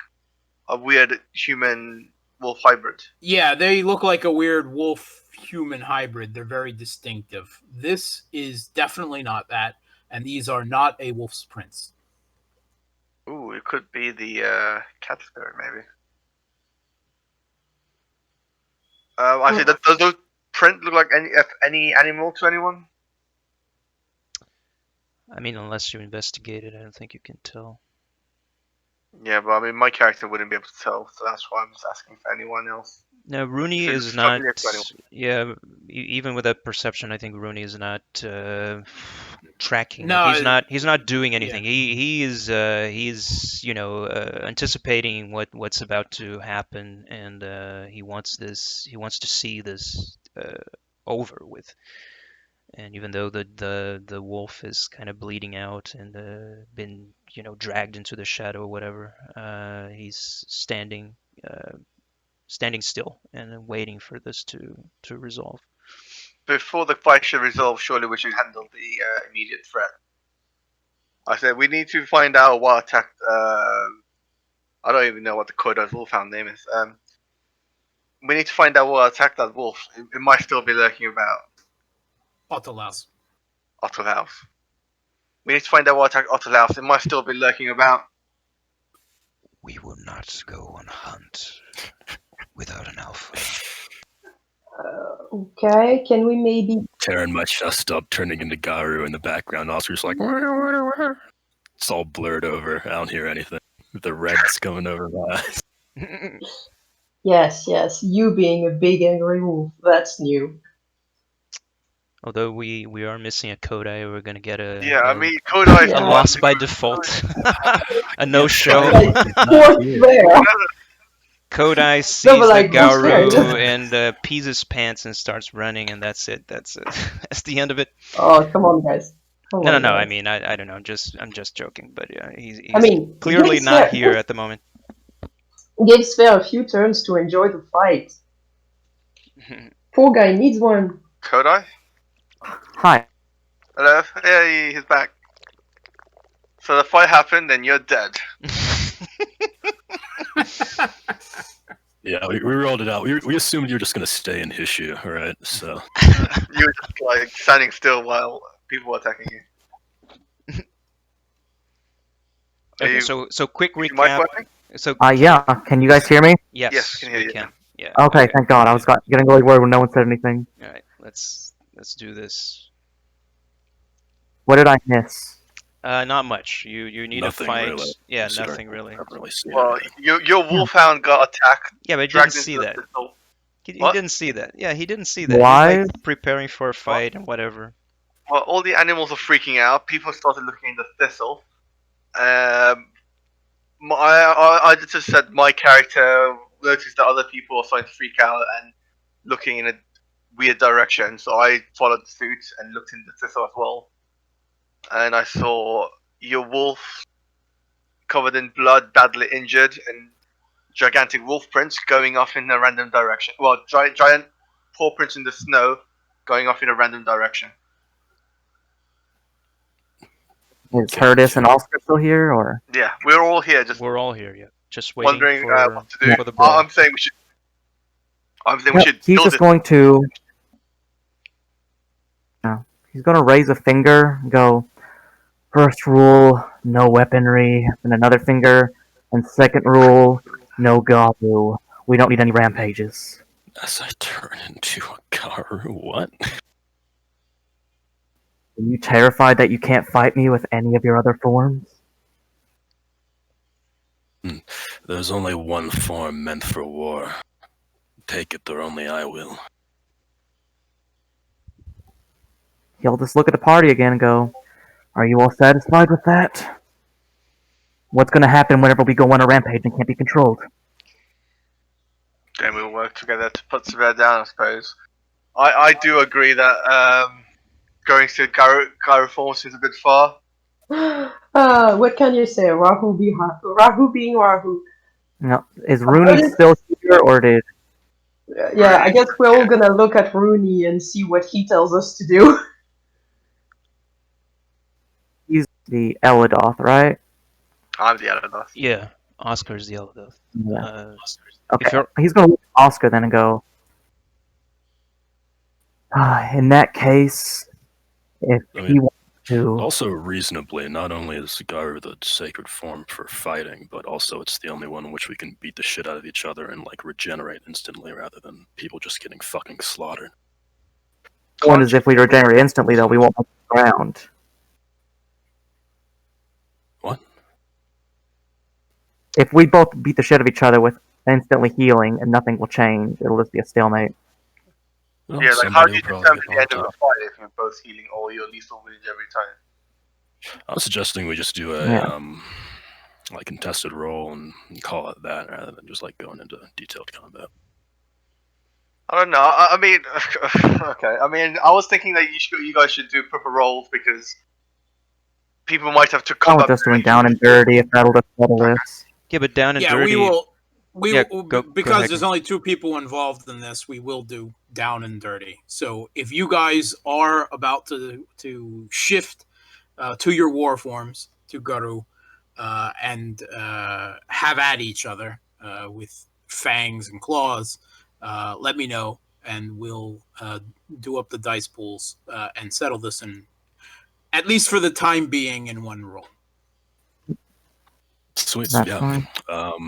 a weird human wolf hybrid? Yeah, they look like a weird wolf-human hybrid. They're very distinctive. This is definitely not that, and these are not a wolf's prints. Ooh, it could be the cat spirit, maybe. I say, does those print look like any animal to anyone? I mean, unless you investigate it, I don't think you can tell. Yeah, but I mean, my character wouldn't be able to tell, so that's why I'm just asking for anyone else. No, Rooney So is it's not. familiar to anyone. Yeah, even with that perception, I think Rooney is not tracking. No, He's not doing anything. He is anticipating what's about to happen, and he wants this. He wants to see this over with. And even though the wolf is kind of bleeding out and been dragged into the shadow or whatever, he's standing still and waiting for this to resolve. Before the fight should resolve, surely we should handle the immediate threat. I said we need to find out what attacked. I don't even know what the Kodai's wolfhound name is. We need to find out what attacked that wolf. It might still be lurking about. Ottolaus. Ottolaus. We need to find out what attacked Ottolaus. It might still be lurking about. We will not go on a hunt without an alpha. Okay, can we maybe... Tearing my chest up, turning into Garu in the background. Oscar's like, it's all blurred over. I don't hear anything. The red's going over my eyes. Yes, you being a big angry wolf, that's new. Although we are missing a Kodai, we're gonna get a Yeah, I mean, Kodai. a loss by default, a no-show. Kodai sees the Garu and pees his pants and starts running, and that's it. That's the end of it. Oh, come on, guys. No. I mean, I don't know. I'm just joking. But yeah, he's clearly clearly not here at the moment. Gives Fair a few turns to enjoy the fight. Poor guy needs one. Kodai? Hi. Hello? Yeah, he's back. So the fight happened and you're dead. Yeah, we rolled it out. We assumed you were just going to stay in Hishu, right? So You were just like standing still while people were attacking you. Okay, so quick recap. So yeah, can you guys hear me? Yes, can hear you. can. Yeah. Okay, thank God. I was getting really worried when no one said anything. All right, let's do this. What did I miss? Not much. You need Nothing a fight. really. Yeah, Sorry. nothing really. Well, your wolfhound got attacked. Yeah, but he dragged didn't see into that. the- He What? didn't see that. Yeah, he didn't see that. Why? He's like preparing for a fight and whatever. Well, all the animals are freaking out. People started looking in the thistle. I just said my character noticed that other people are starting to freak out and looking in a weird direction, so I followed suit and looked in the thistle as well. And I saw your wolf covered in blood, badly injured, and gigantic wolf prints going off in a random direction. Well, giant paw prints in the snow going off in a random direction. Is Herdis and Gotcha. Oscar still here, or? Yeah, we're all here, just We're all here, yeah. Just waiting wondering for, what to do. for the brawl. I'm saying we should. We Yep, should he's build just it. going to. No, he's going to raise a finger, and go. First rule, no weaponry, and another finger, and second rule, no Garu. We don't need any rampages. As I turn into a Garu, what? Are you terrified that you can't fight me with any of your other forms? There's only one form meant for war. Take it or only I will. He'll just look at the party again and go, are you all satisfied with that? What's going to happen whenever we go on a rampage and can't be controlled? Then we'll work together to put Severe down, I suppose. I do agree that going to Garu form seems a bit far. What can you say? Rahu being Rahu. No, is Rooney still here, or did... Yeah, I guess we're all gonna look at Rooney and see what he tells us to do. He's the Eladoth, right? I'm the Eladoth. Yeah, Oscar's the Elder. Yeah. If Okay, you're he's going to look at Oscar then and go, in that case, if he wants to... Also, reasonably, not only is Garu the sacred form for fighting, but also it's the only one in which we can beat the shit out of each other and, like, regenerate instantly rather than people just getting fucking slaughtered. One is if we regenerate instantly, though, we won't move the ground. What? If we both beat the shit out of each other with instantly healing and nothing will change, it'll just be a stalemate. Well, Yeah, like how do somebody you will probably determine get the end on of a top. fight if you're both healing or you're lethal wounds every time? I was suggesting we just do a Yeah. like contested roll and call it that rather than just like going into detailed combat. I don't know. I mean, okay. I mean, I was thinking that you guys should do proper rolls because people might have to I come was up. just doing down and dirty if that'll just settle this. yeah, but down and Yeah, dirty. we will. We Yeah, will, go because ahead. there's only 2 people involved in this. We will do down and dirty. So if you guys are about to shift to your war forms to Garu and have at each other with fangs and claws, let me know and we'll do up the dice pools and settle this in, at least for the time being, in one roll. Sweet, That's yeah. fine.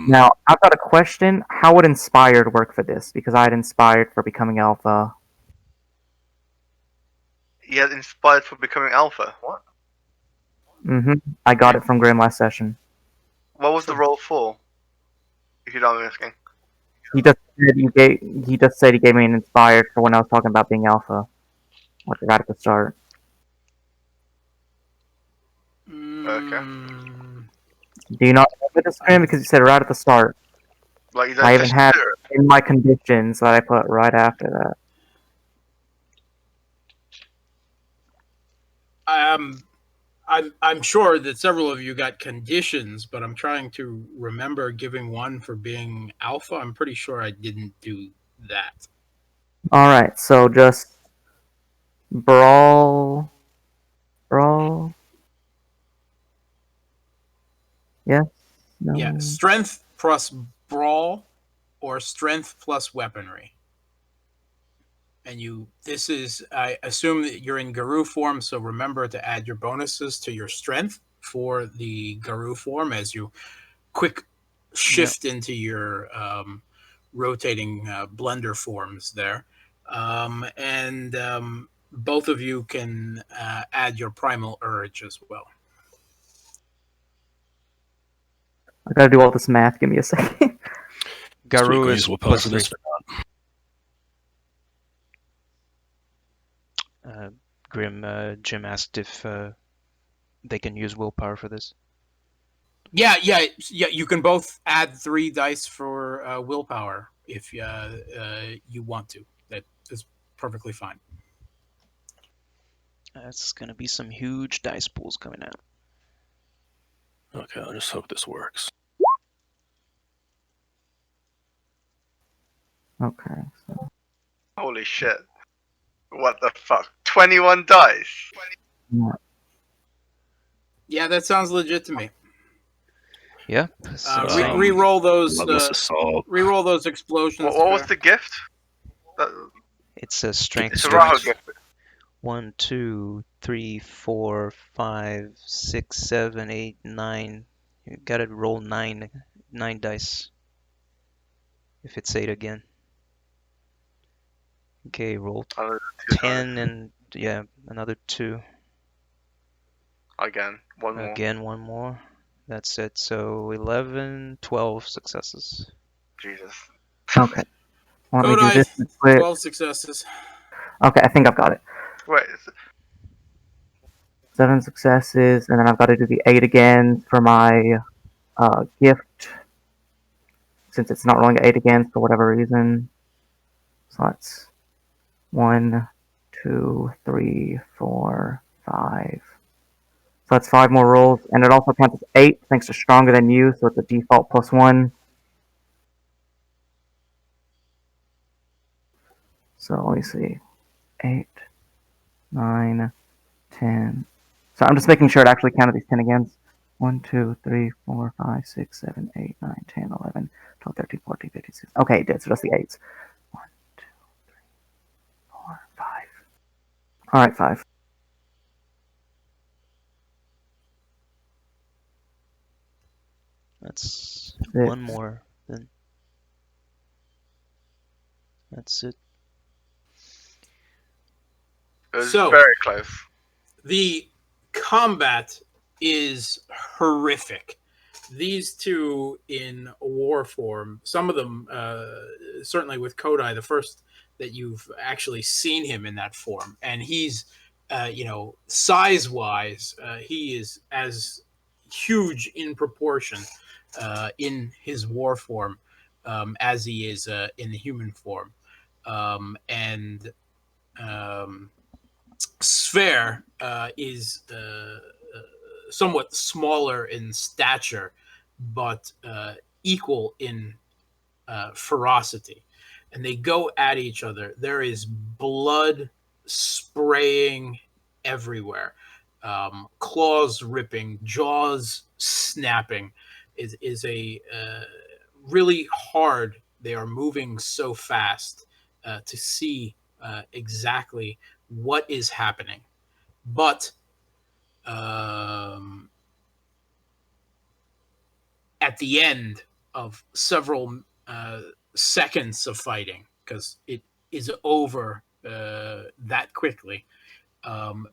Now, I've got a question. How would Inspired work for this? Because I had Inspired for becoming Alpha. He has inspired for becoming alpha. What? I got it from Grim last session. What was the roll for? If you don't mind me asking. He just said he gave me an Inspired for when I was talking about being Alpha. Like right at the start. Okay. Do you not remember this, Grim? Because you said right at the start. Like, I even had in my conditions that I put right after that. I'm sure that several of you got conditions, but I'm trying to remember giving one for being alpha. I'm pretty sure I didn't do that. Alright, so just brawl. Yes? No. Yeah, strength plus brawl or strength plus weaponry. And this is, I assume that you're in Garu form, so remember to add your bonuses to your strength for the Garu form as you quick shift into your rotating blender forms there. And both of you can add your primal urge as well. I gotta do all this math. Give me a second. Garu is We'll plus post 3. this. Grim, Jim asked if they can use willpower for this. Yeah. You can both add 3 dice for willpower if you want to. That is perfectly fine. That's gonna be some huge dice pools coming out. Okay, I just hope this works. Okay. So, Holy shit. What the fuck? 21 dice? yeah. Yeah, that sounds legit to me. Yep. Re-roll those. Bloodless assault. Re-roll those explosions. What was the gift? It's a strength It's a check. Raho gift. 1, 2, 3, 4, 5, 6, 7, 8, 9. You gotta roll 9 dice. If it's 8 again. Okay, roll Another 2 dice. 10 and yeah, another 2. Again, one more. Again, one more. That's it. So 11, 12 successes. Jesus. Okay. Let me do Kodai, this real quick. 12 successes. Okay, I think I've got it. Wait, 7 successes, and then I've got to do the 8 again for my gift, since it's not rolling 8 again for whatever reason. So that's 1, 2, 3, 4, 5. So that's 5 more rolls, and it also counts as 8 thanks to Stronger Than You, so it's a default +1. So let me see. 8, 9, 10. So I'm just making sure it actually counted these 10 again. 1, 2, 3, 4, 5, 6, 7, 8, 9, 10, 11, 12, 13, 14, 15, 16. Okay, it did, so that's the 8s. 1, 2, 3, 4, 5. Alright, 5. That's 6. one more then. That's it. it was So- very close. The combat is horrific. These two in war form, some of them, certainly with Kodai, the first that you've actually seen him in that form. And he's, size wise, he is as huge in proportion in his war form as he is in the human form. And Sphere is somewhat smaller in stature, but equal in ferocity. And they go at each other. There is blood spraying everywhere, claws ripping, jaws snapping. Is a really hard. They are moving so fast to see exactly what is happening. But at the end of several seconds of fighting, because it is over that quickly,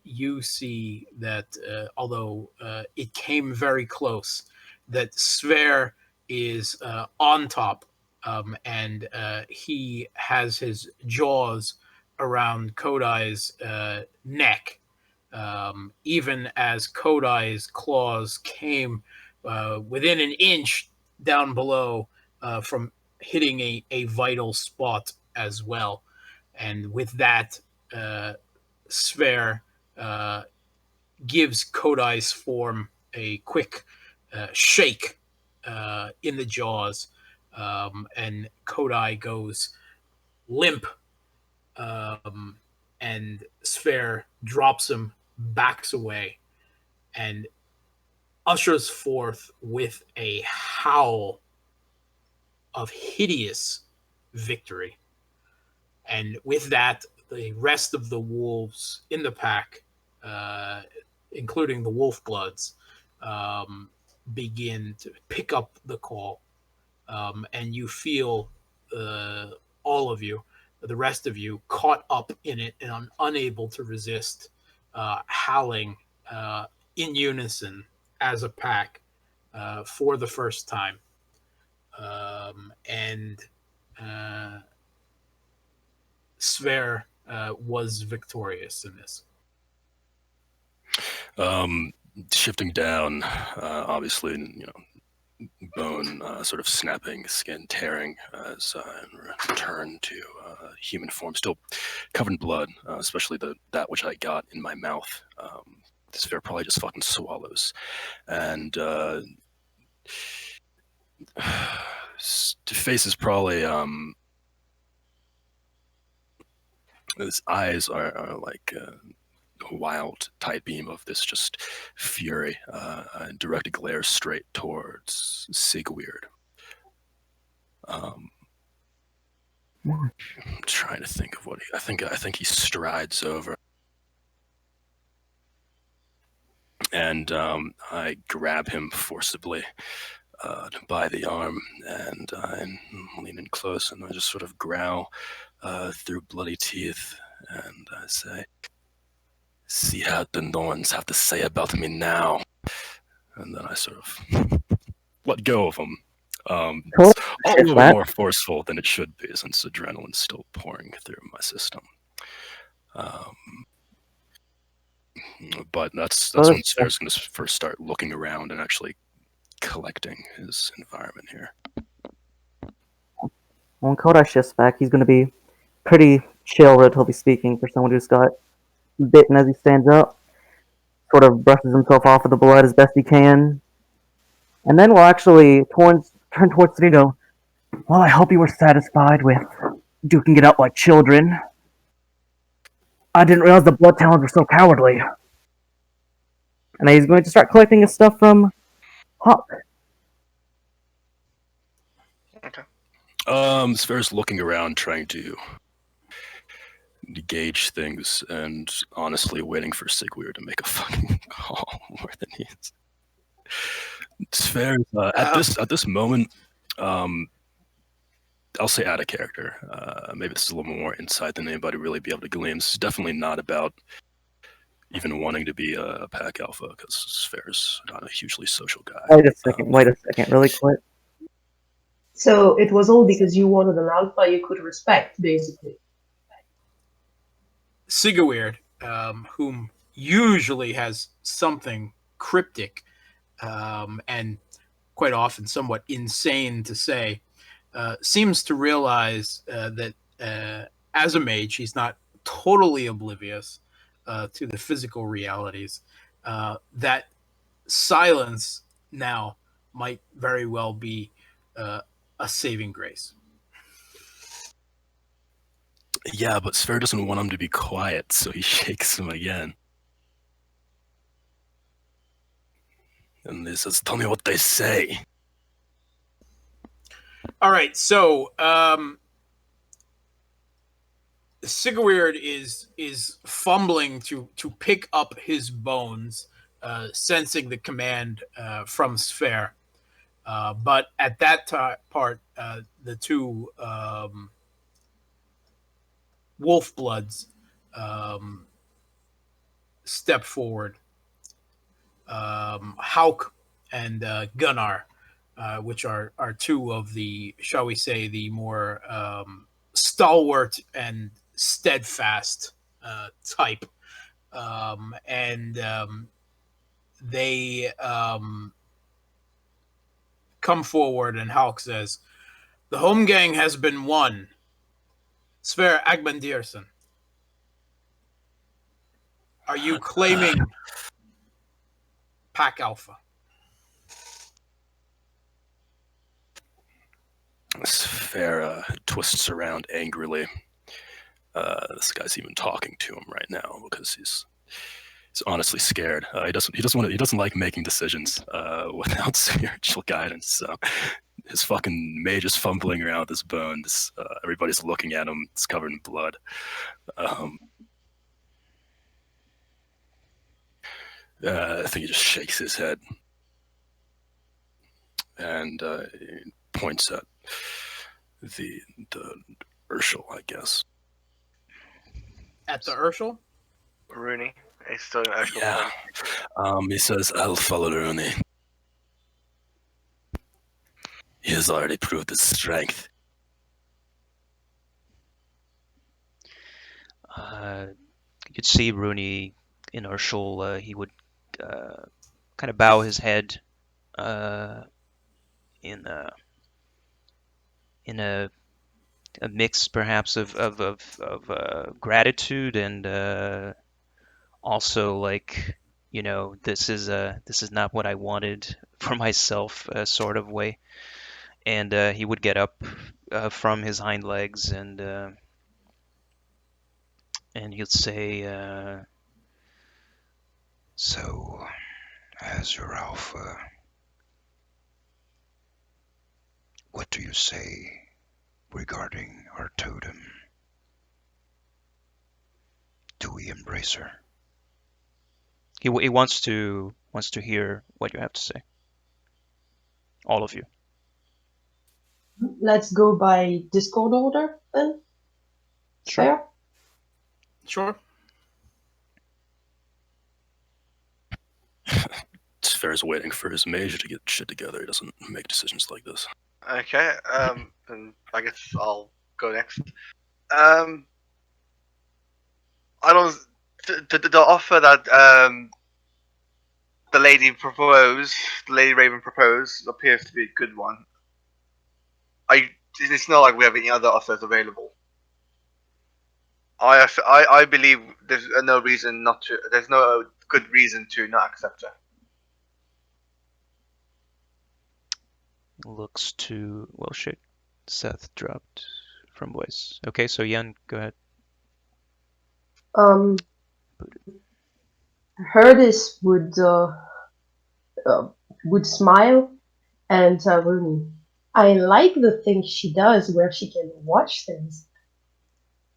you see that although it came very close, that Sver is on top, and he has his jaws around Kodai's neck, even as Kodai's claws came within an inch down below from hitting a vital spot as well. And with that, Sver gives Kodai's form a quick shake in the jaws, and Kodai goes limp, and Sver drops him, backs away, and ushers forth with a howl of hideous victory. And with that, the rest of the wolves in the pack, including the wolf bloods, begin to pick up the call. And you feel all of you, the rest of you, caught up in it and unable to resist, howling in unison as a pack for the first time. And Sver was victorious in this. shifting down, obviously, bone sort of snapping, skin tearing as I return to human form, still covered in blood, especially that which I got in my mouth. This bear probably just fucking swallows. And face is probably his eyes are like a wild tight beam of this just fury, and directed glare straight towards Sigweird. I'm trying to think of what I think he strides over, and I grab him forcibly by the arm, and I lean in close, and I just sort of growl through bloody teeth, and I say, "See how the Norns have to say about me now." And then I sort of let go of him. It's all a little bit more forceful than it should be, since adrenaline's still pouring through my system. But that's when Sphere's going to first start looking around and actually collecting his environment here. When Kodai shifts back, he's going to be pretty chill, relatively speaking, for someone who's got bitten as he stands up. Sort of brushes himself off of the blood as best he can. And then will actually turn towards Torino. Well, I hope you were satisfied with duking it out like children. I didn't realize the Blood Talons were so cowardly. And he's going to start collecting his stuff from Hawk. Okay. Sphere's looking around, trying to gauge things, and honestly waiting for Sigweird to make a fucking call more than he is. Sphere, at this moment, I'll say out of character. Maybe this is a little more insight than anybody really be able to glean. This is definitely not about even wanting to be a pack alpha, because Sphere's not a hugely social guy. Wait a second, really quick. So it was all because you wanted an alpha you could respect, basically. Sigweird, whom usually has something cryptic and quite often somewhat insane to say, seems to realize that as a mage, he's not totally oblivious to the physical realities. That silence now might very well be a saving grace. Yeah, but Sphere doesn't want him to be quiet, so he shakes him again. And he says, "Tell me what they say." All right, so Sigweird is fumbling to pick up his bones, sensing the command from Sphere. But at that part, the two wolf bloods step forward. Hauk and Gunnar, which are two of the, shall we say, the more stalwart and steadfast type. They come forward, and Hauk says, "The home gang has been won. Sverre Agbandirson, are you claiming Pack Alpha?" Sphera twists around angrily. This guy's even talking to him right now because he's honestly scared. He doesn't like making decisions without spiritual guidance. So his fucking mage is fumbling around with his bones. Everybody's looking at him. It's covered in blood. I think he just shakes his head and he points at the Urshel, I guess. At the Urshel? Rooney. He's still an actual Yeah. He says, "I'll follow Rooney. He has already proved his strength." You could see Rooney in Urshel. He would kind of bow his head in a mix perhaps of gratitude and also like, you know, this is not what I wanted for myself, sort of way. And he would get up from his hind legs and he'd say, So, as your alpha, what do you say regarding our totem? Do we embrace her? he wants to hear what you have to say, all of you. Let's go by Discord order then. Sure. Fair? Sure. Fair's waiting for his mage to get shit together. He doesn't make decisions like this. Okay, and I guess I'll go next. I don't. The offer that the Lady Raven proposed, appears to be a good one. It's not like we have any other offers available. I believe there's no reason not to. There's no good reason to not accept her. Looks to, well, shit. Seth dropped from voice. Okay, so Yen, go ahead. Herdis would smile and tell Rooney, I like the things she does where she can watch things.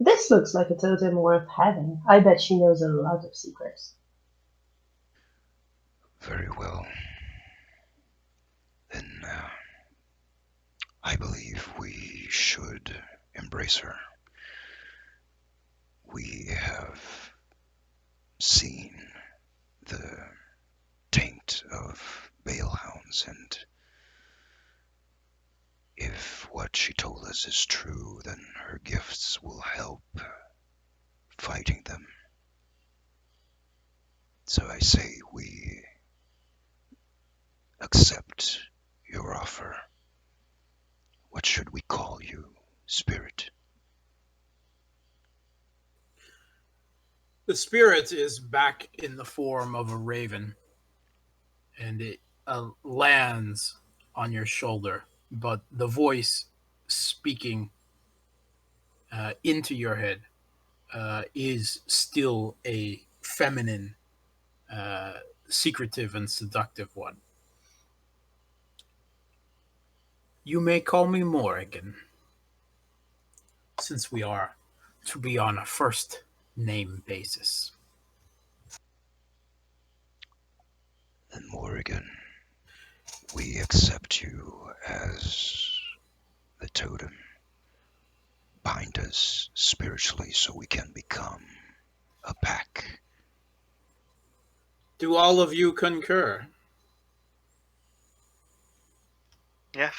This looks like a totem worth having. I bet she knows a lot of secrets. Very well. Then I believe we should embrace her. We have seen the taint of Balehounds, and if what she told us is true, then her gifts will help fighting them. So I say we accept your offer. What should we call you, Spirit? The spirit is back in the form of a raven, and it lands on your shoulder, but the voice speaking into your head is still a feminine, secretive, and seductive one. You may call me Morrigan, since we are to be on a first name basis. Then Morrigan, we accept you as the totem. Bind us spiritually so we can become a pack. Do all of you concur? Yes.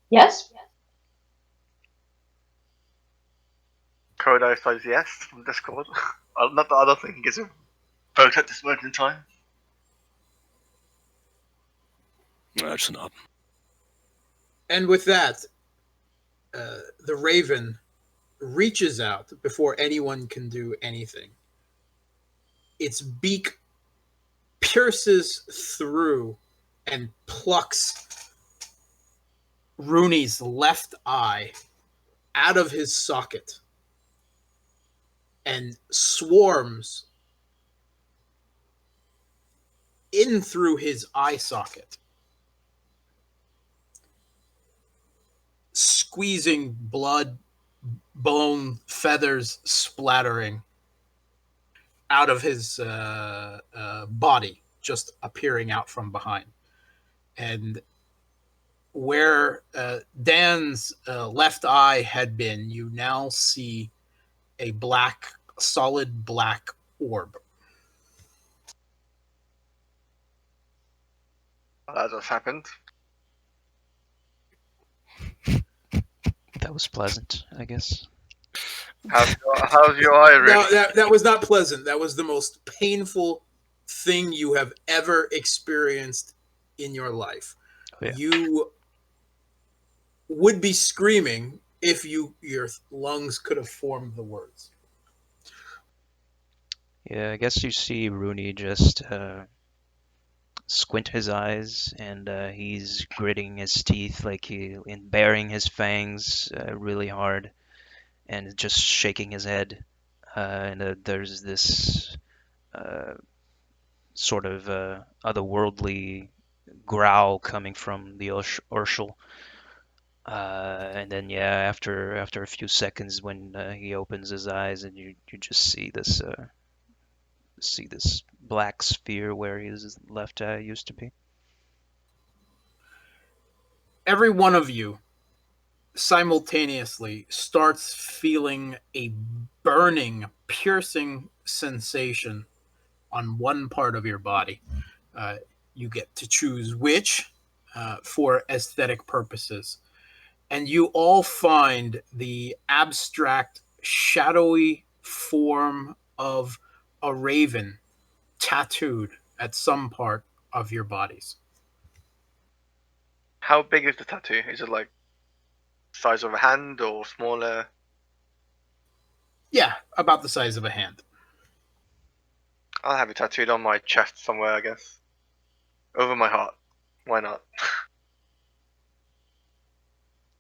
Yes? Kodai says yes from Discord. Not that I don't think he gives a vote at this moment in time. That's not. And with that, the raven reaches out before anyone can do anything. Its beak pierces through and plucks Rooney's left eye out of his socket and swarms in through his eye socket, squeezing blood, bone, feathers splattering out of his body, just appearing out from behind. And where Dan's left eye had been, you now see a solid black orb. That just happened. That was pleasant, I guess. How's your eye, Rick? No, that was not pleasant. That was the most painful thing you have ever experienced in your life. Oh, yeah. You would be screaming if your lungs could have formed the words. Yeah, I guess you see Rooney just squint his eyes, and he's gritting his teeth and baring his fangs really hard, and just shaking his head. And there's this uh, sort of otherworldly growl coming from the Urshel. And then yeah, after a few seconds, when he opens his eyes, and you just see this black sphere where his left eye used to be. Every one of you simultaneously starts feeling a burning, piercing sensation on one part of your body. Uh, you get to choose which for aesthetic purposes. And you all find the abstract, shadowy form of a raven tattooed at some part of your bodies. How big is the tattoo? Is it like size of a hand or smaller? Yeah, about the size of a hand. I'll have it tattooed on my chest somewhere, I guess. Over my heart. Why not?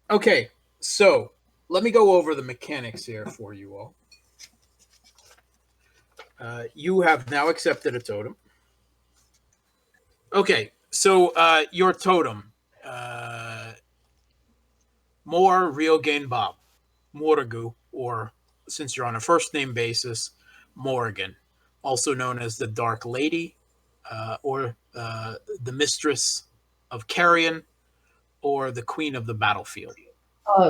Okay, so let me go over the mechanics here for you all. You have now accepted a totem. Okay, so your totem, Mor Ryogain Bob, Morrigu, or since you're on a first name basis, Morrigan, also known as the Dark Lady, or the Mistress of Carrion, or the Queen of the Battlefield.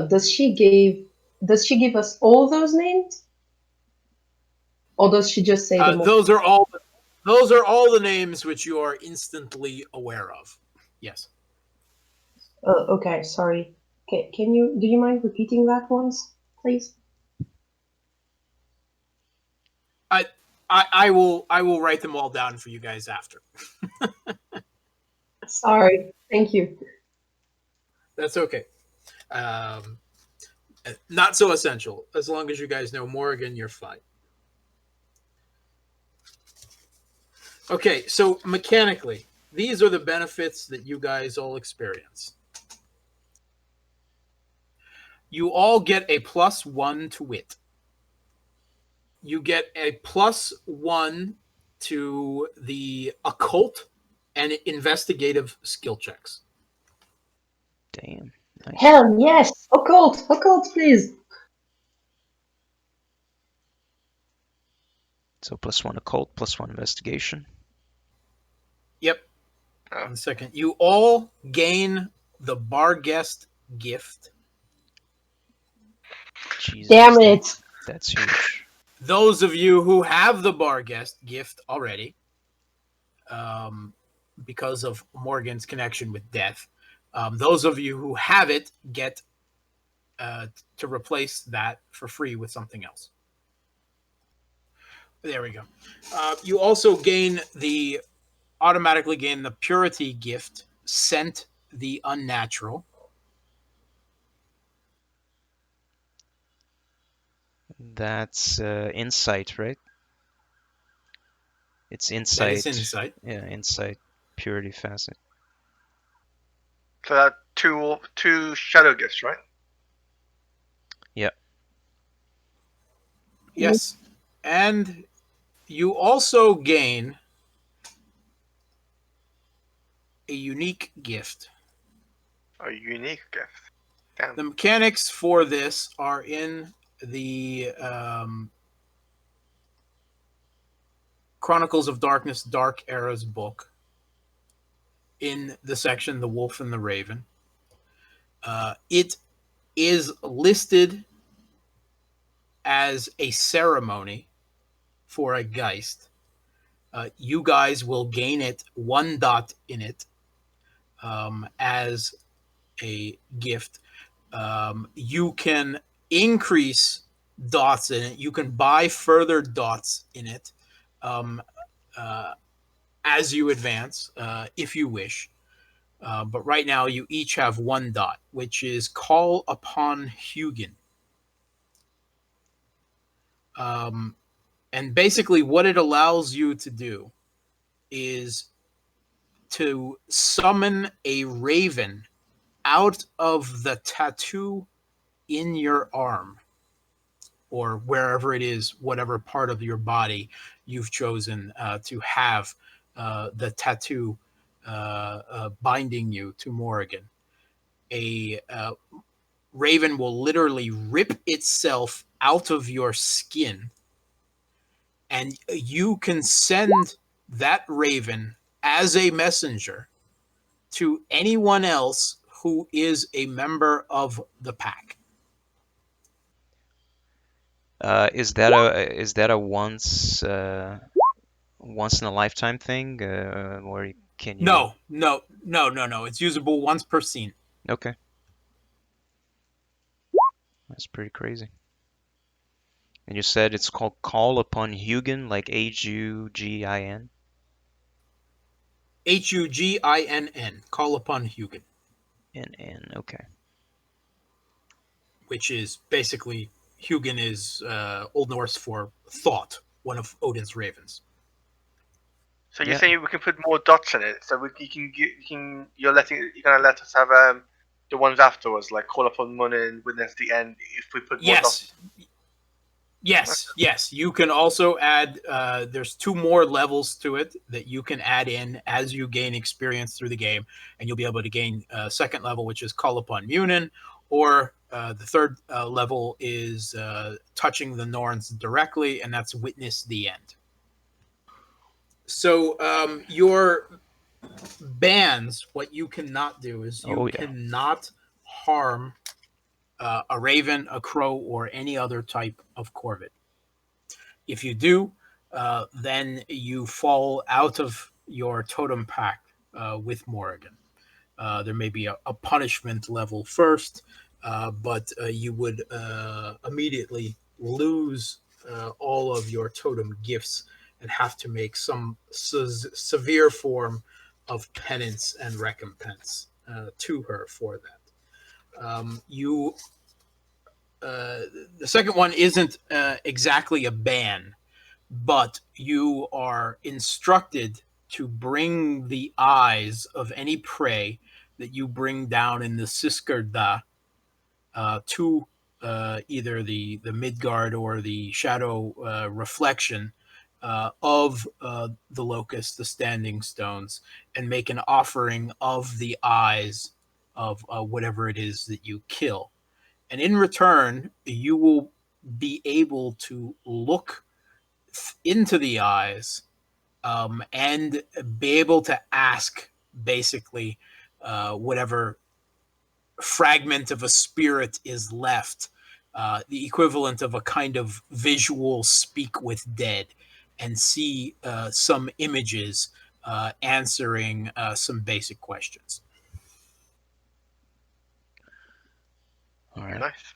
Does she give us all those names? Or does she just say them all? Those are all the names which you are instantly aware of. Yes. Okay, sorry. Do you mind repeating that once, please? I will write them all down for you guys after. Sorry. Thank you. That's okay. Not so essential. As long as you guys know Morrigan, you're fine. Okay, so mechanically, these are the benefits that you guys all experience. You all get a +1 to wit. You get a +1 to the occult and investigative skill checks. Damn. Nice. Hell yes! Occult, please. So +1 occult, +1 investigation. Yep. 1 second. You all gain the Barguest gift. Jesus, Damn it! That's huge. Those of you who have the Barguest gift already, because of Morgan's connection with death, those of you who have it get to replace that for free with something else. There we go. You also automatically gain the Purity gift, Scent the Unnatural. That's insight, right? It's insight. That is insight. Yeah, insight, purity facet. So that two shadow gifts, right? Yeah. Yes. And you also gain a unique gift. A unique gift. Damn. The mechanics for this are in the Chronicles of Darkness Dark Eras book, in the section The Wolf and the Raven. It is listed as a ceremony for a Geist. You guys will gain it 1 dot in it as a gift. You can increase dots in it. You can buy further dots in it as you advance, if you wish. But right now, you each have 1 dot, which is Call Upon Hugin. And basically, what it allows you to do is to summon a raven out of the tattoo in your arm, or wherever it is, whatever part of your body you've chosen to have the tattoo binding you to Morrigan. A raven will literally rip itself out of your skin, and you can send that raven as a messenger to anyone else who is a member of the pack. Is that a once in a lifetime thing, or can you? No. It's usable once per scene. Okay, that's pretty crazy. And you said it's called Call Upon Hugin, like Hugin. Huginn, Call Upon Hugin, N. Okay. which is basically Hugin is Old Norse for thought, one of Odin's ravens. So you're Yeah. saying we can put more dots in it, so you're gonna let us have the ones afterwards, like Call Upon Mun and Witness the End. If we put more dots. Yes. You can also add. There's 2 more levels to it that you can add in as you gain experience through the game, and you'll be able to gain a 2nd level, which is Call Upon Munin, or the 3rd level is touching the Norns directly, and that's Witness the End. So your bans, what you cannot do is you cannot harm a raven, a crow, or any other type of corvid. If you do, then you fall out of your totem pack with Morrigan. There may be a punishment level first, but you would immediately lose all of your totem gifts and have to make some severe form of penance and recompense to her for that. The second one isn't exactly a ban, but you are instructed to bring the eyes of any prey that you bring down in the Siskarda to either the Midgard or the shadow reflection of the locust, the standing stones, and make an offering of the eyes of whatever it is that you kill. And in return, you will be able to look into the eyes and be able to ask basically whatever fragment of a spirit is left, the equivalent of a kind of visual speak with dead, and see some images answering some basic questions. All right. Nice.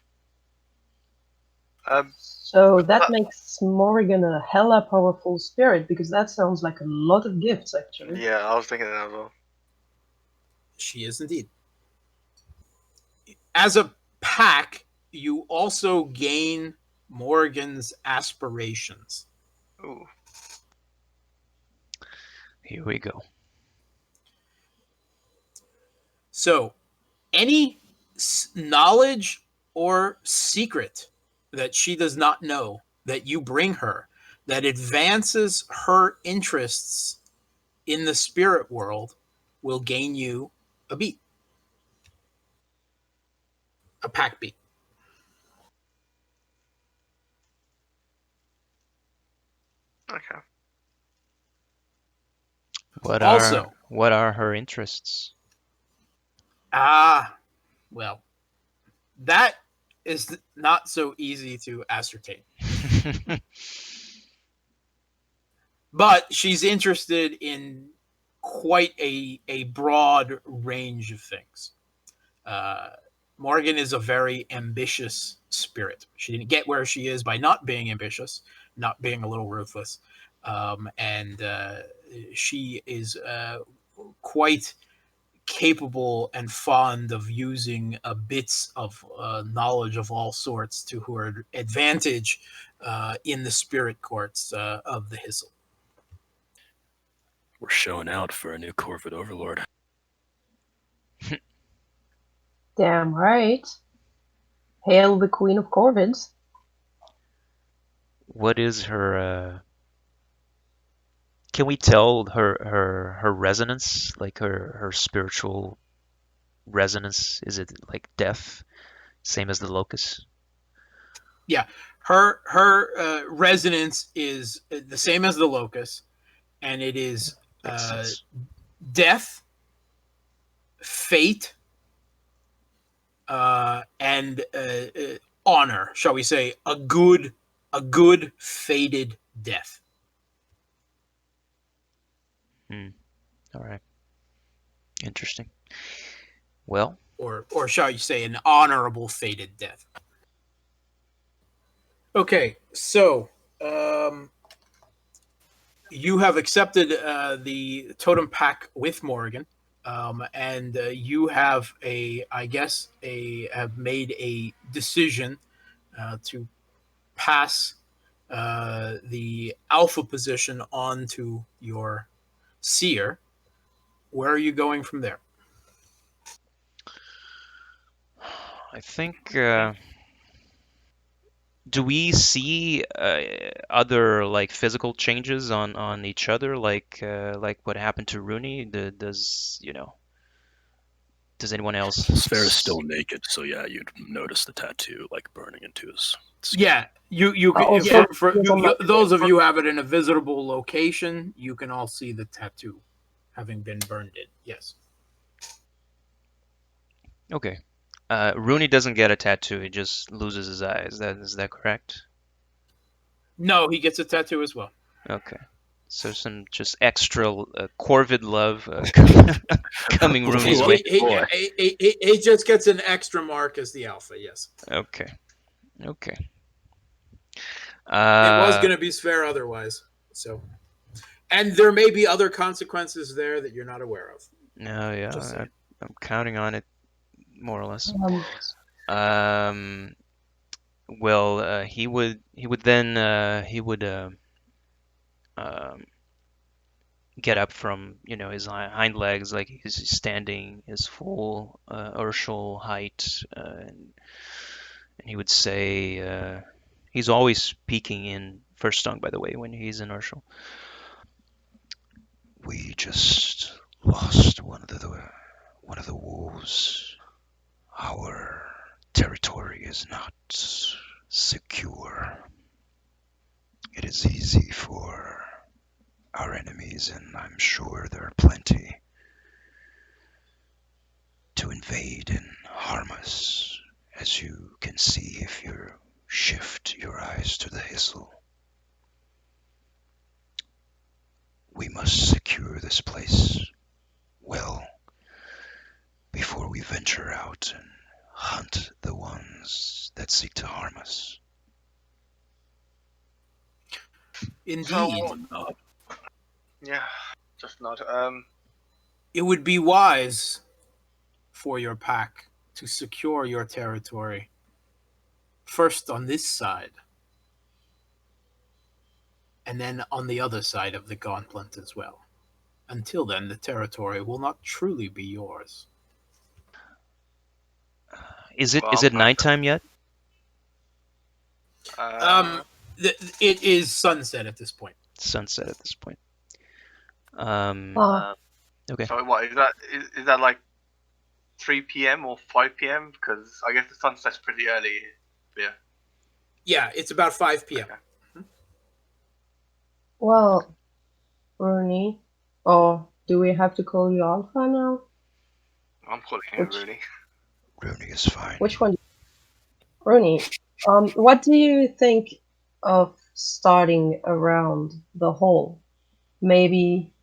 So that makes Morrigan a hella powerful spirit, because that sounds like a lot of gifts, actually. Yeah, I was thinking that as well. She is indeed. As a pack, you also gain Morrigan's aspirations. Ooh. Here we go. So, any knowledge or secret that she does not know that you bring her that advances her interests in the spirit world will gain you a beat. A pack beat. Okay. What Also- are her interests? Well, that is not so easy to ascertain. But she's interested in quite a broad range of things. Morgan is a very ambitious spirit. She didn't get where she is by not being ambitious, not being a little ruthless. And she is quite capable and fond of using bits of knowledge of all sorts to her advantage in the spirit courts of the Hissel. We're showing out for a new Corvid overlord. Damn right. Hail the Queen of Corvids. What is her? Can we tell her resonance, like her spiritual resonance? Is it like death, same as the locust? Yeah, her resonance is the same as the locust, and it is Makes sense. death, fate, and honor. Shall we say a good fated death? All right. Interesting. Well, Or shall you say an honorable fated death? Okay, so you have accepted the totem pack with Morrigan, and you have have made a decision to pass the alpha position on to your seer. Where are you going from there? I think. Do we see other like physical changes on each other, like what happened to Rooney? Does anyone else? Sphere is still naked, so yeah, you'd notice the tattoo like burning into his skin. Yeah, you can. Also, Those of you have it in a visitable location, you can all see the tattoo having been burned in. Yes. Okay. Rooney doesn't get a tattoo; he just loses his eyes. Is that correct? No, he gets a tattoo as well. Okay. So some just extra Corvid love coming Rooney's way. He just gets an extra mark as the alpha. Yes. Okay. Okay. It was going to be Sphere otherwise. So, and there may be other consequences there that you're not aware of. No, yeah, I'm counting on it, more or less. Well, he would get up from his hind legs, like he's standing his full Urshel height, and he would say, he's always peeking in first tongue, by the way, when he's in Urshel. We just lost one of the wolves. Our territory is not secure. It is easy for our enemies, and I'm sure there are plenty, to invade and harm us, as you can see if you shift your eyes to the Hissel. We must secure this place well before we venture out and hunt the ones that seek to harm us. Indeed. Yeah, just not. It would be wise for your pack to secure your territory first on this side, and then on the other side of the gauntlet as well. Until then, the territory will not truly be yours. Is it nighttime yet? It is sunset at this point. Sunset at this point. Okay. So what is that? Is that like 3 p.m. or 5 p.m.? Because I guess the sunset's pretty early. Yeah. Yeah, it's about 5 p.m. Okay. Well, Rooney, do we have to call you Alpha now? I'm calling him Rooney. Rooney is fine. Which one? Rooney, what do you think of starting around the hole? Maybe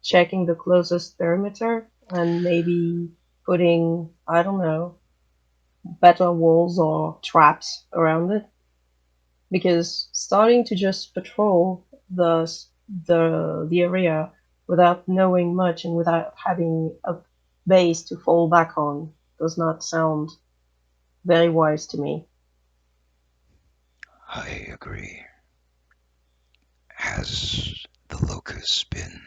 checking the closest perimeter and maybe putting, I don't know, better walls or traps around it? Because starting to just patrol the the area without knowing much and without having a base to fall back on does not sound very wise to me. I agree. Has the locust been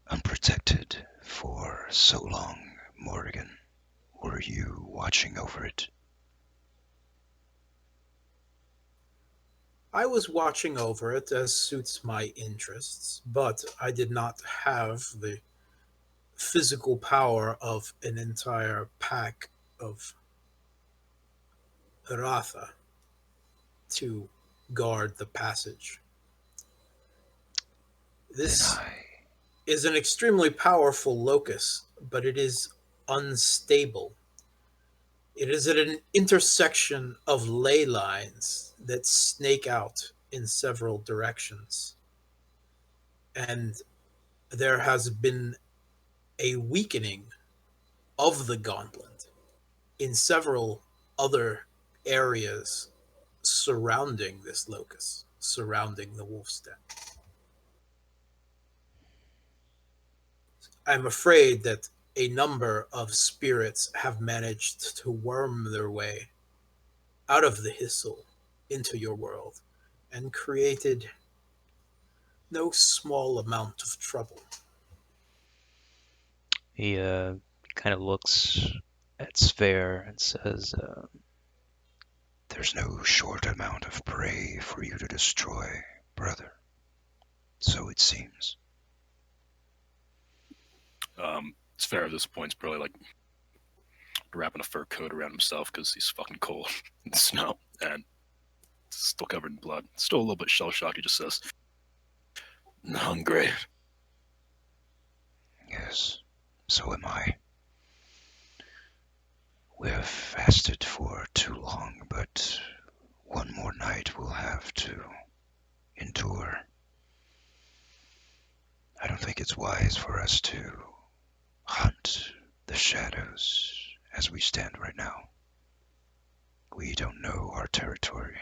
unprotected for so long, Morgan? Were you watching over it? I was watching over it as suits my interests, but I did not have the physical power of an entire pack of Ratha to guard the passage. Then This I. is an extremely powerful locus, but it is unstable. It is at an intersection of ley lines that snake out in several directions. And there has been a weakening of the gauntlet in several other areas surrounding this locus, surrounding the wolf's den. I'm afraid that a number of spirits have managed to worm their way out of the Hissel into your world and created no small amount of trouble. He kind of looks at Sphere and says, There's no short amount of prey for you to destroy, brother. So it seems. It's fair at this point. It's probably like wrapping a fur coat around himself because he's fucking cold in the snow and still covered in blood. Still a little bit shell shocked. He just says, "Hungry." Yes, so am I. We have fasted for too long, but one more night we'll have to endure. I don't think it's wise for us to hunt the shadows as we stand right now. We don't know our territory.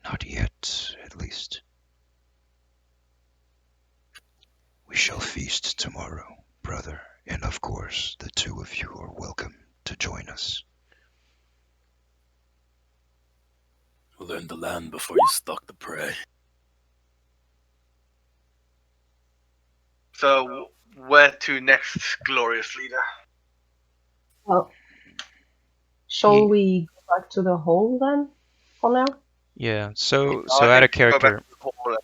Not yet, at least. We shall feast tomorrow, brother, and of course the two of you are welcome to join us. We'll learn the land before you stalk the prey. So, where to next, glorious leader? Well, shall he, we go back to the hole then, for now? yeah. I So out think of we go back character, to the hall.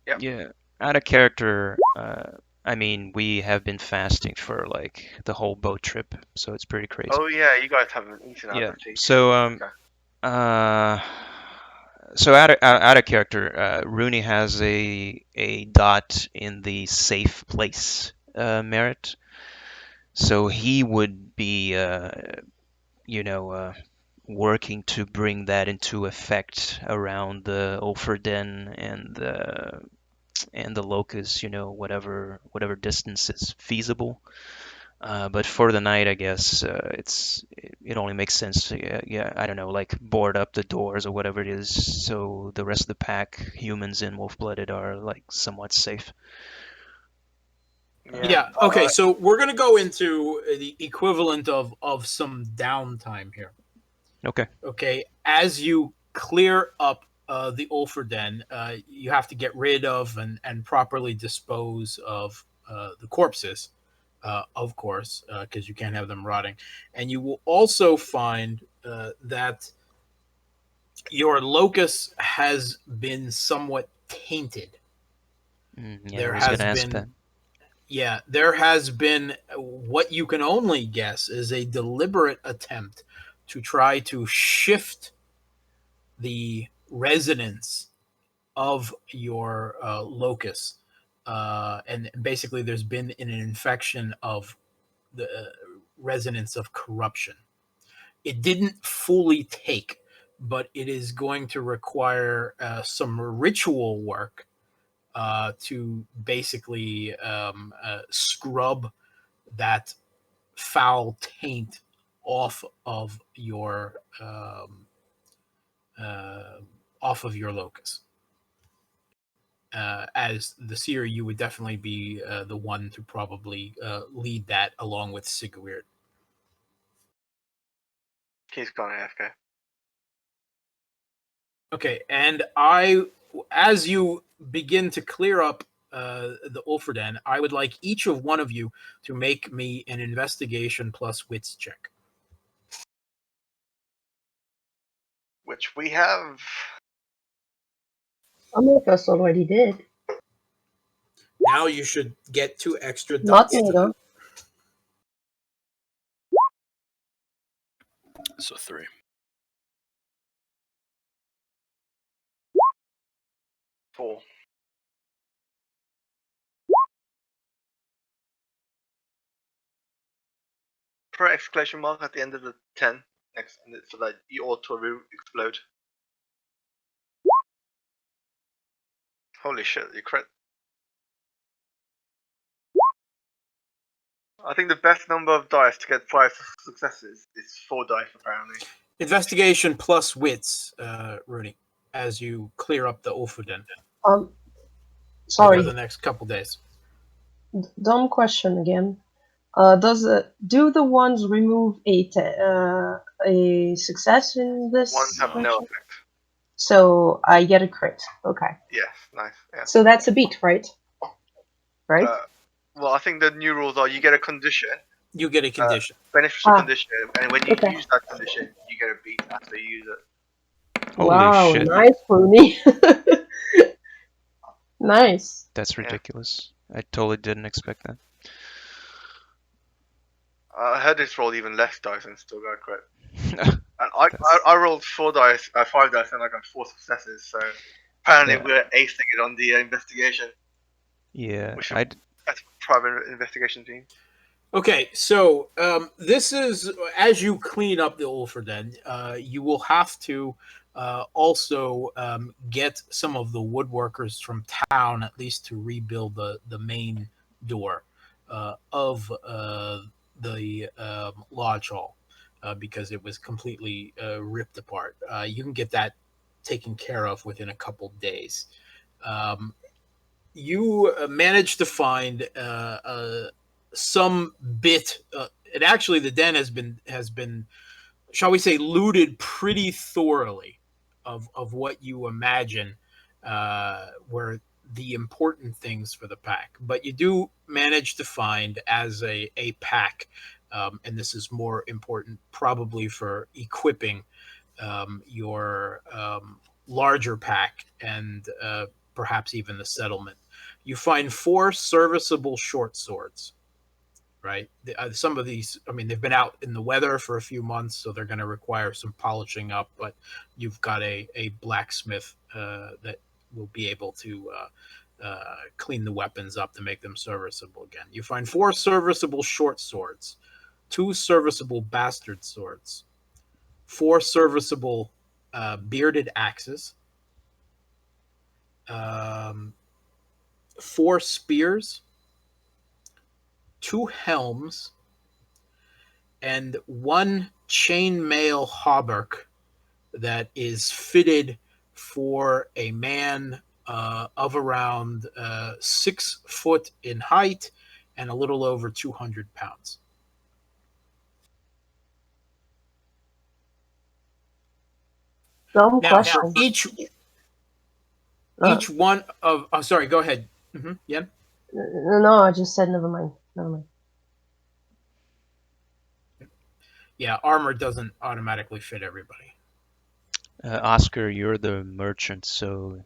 Yep. yeah, out of character. I mean, we have been fasting for like the whole boat trip, so it's pretty crazy. Oh yeah, you guys haven't eaten, Yeah. haven't you? So Okay. uh, so out of character, Rooney has a dot in the safe place merit, so he would be working to bring that into effect around the Ulfrden and the locus, whatever distance is feasible. But for the night, I guess it only makes sense to yeah, I don't know, like board up the doors or whatever it is, so the rest of the pack, humans and wolf-blooded, are like somewhat safe. Yeah. Yeah, okay, so we're going to go into the equivalent of some downtime here. Okay. Okay, as you clear up the Ulfrden, you have to get rid of and properly dispose of the corpses, of course, because you can't have them rotting. And you will also find that your locus has been somewhat tainted. Yeah, I There was has gonna ask that. been, yeah, there has been what you can only guess is a deliberate attempt to try to shift the resonance of your locus. And basically, there's been an infection of the resonance of corruption. It didn't fully take, but it is going to require some ritual work to basically scrub that foul taint off of your uh, off of your locus. as the seer, you would definitely be the one to probably lead that along with Sigurd. He's gone AFK. Okay, and as you begin to clear up the Ulfrden, I would like each of one of you to make me an investigation plus wits check. Which we have. Some of us already did. Now you should get 2 extra Not dots. me, though. So 3. Four. Put an exclamation mark at the end of the 10 next, so that you auto explode. Holy shit, you crit. I think the best number of dice to get 5 successes is 4 dice, apparently. Investigation plus wits, Rooney, as you clear up the Ulfrden Sorry, over the next couple days. dumb question again. Do the ones remove a success in this? Ones have no question? effect. So I get a crit. Okay. Yes, nice. Yeah. So that's a beat, right? Right? Well, I think the new rules are you get a condition, You get a condition. beneficial condition, and when you Okay. use that condition, you get a beat after you use it. Holy wow, shit. nice, Rooney. Nice. That's ridiculous. I totally didn't expect that. I heard this rolled even less dice and still got a crit. And I rolled 5 dice, and I got 4 successes. So apparently Yeah. we're acing it on the investigation. Yeah, That's a private investigation team. Okay, so this is as you clean up the Ulfrden, you will have to also get some of the woodworkers from town at least to rebuild the main door of the lodge hall because it was completely ripped apart. You can get that taken care of within a couple days. You managed to find some bit. And actually, the den has been, shall we say, looted pretty thoroughly of what you imagine were the important things for the pack. But you do manage to find as a pack, and this is more important probably for equipping your larger pack and perhaps even the settlement. You find 4 serviceable short swords, right? Some of these, I mean, they've been out in the weather for a few months, so they're going to require some polishing up, but you've got a blacksmith that will be able to clean the weapons up to make them serviceable again. You find 4 serviceable short swords, 2 serviceable bastard swords, 4 serviceable bearded axes, 4 spears, 2 helms, and 1 chainmail hauberk that is fitted for a man of around 6 foot in height and a little over 200 pounds. Dumb Now, question. each one of... Oh, sorry, go ahead. Yen? No, I just said never mind. Never mind. Yeah, armor doesn't automatically fit everybody. Oscar, you're the merchant, so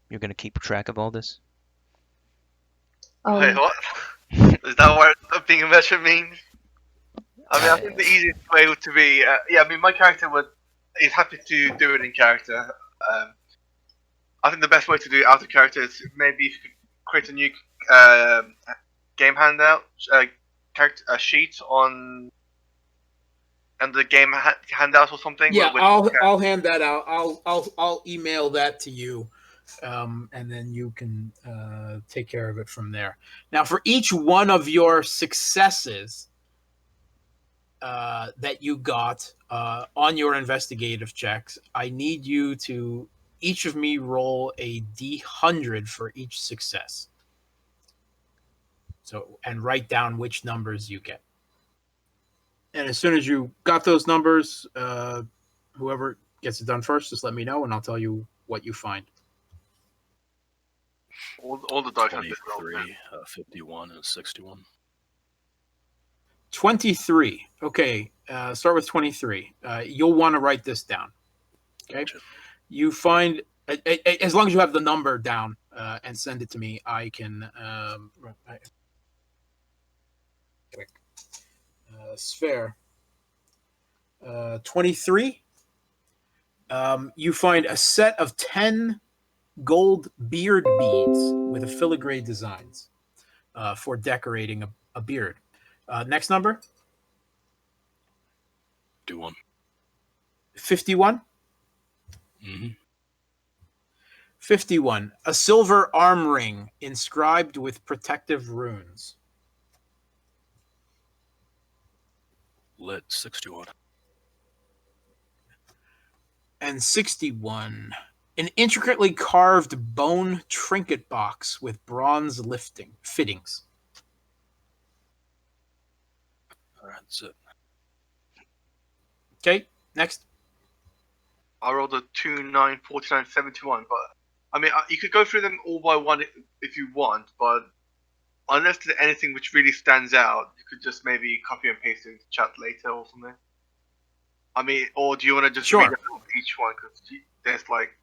you're gonna keep track of all this? Wait, what? Is that what being a merchant means? I mean, I think the easiest way would to be, my character is happy to do it in character. I think the best way to do it out of character is maybe if you could create a new game handout, character sheet on the game handout or something. Yeah, I'll hand that out. I'll email that to you, and then you can take care of it from there. Now, for each one of your successes that you got on your investigative checks, I need you to each of me roll a d100 for each success. So, and write down which numbers you get. And as soon as you got those numbers, whoever gets it done first, just let me know, and I'll tell you what you find. All the dice have been rolled. 23, 51, and 61. 23. Okay, start with 23. You'll want to write this down. Okay. Gotcha. You find, as long as you have the number down and send it to me, I can. Sphere. 23. You find a set of 10 gold beard beads with filigree designs for decorating a beard. Next number? Do one. 51. Mm-hmm. 51. A silver arm ring inscribed with protective runes. Lit 61. And 61. An intricately carved bone trinket box with bronze fittings. That's it. Okay, next. I rolled a 2, 9, 49, 71, but I mean, you could go through them all by one if you want, but unless there's anything which really stands out, you could just maybe copy and paste it into chat later or something. I mean, or do you want to just read out each one, because there's like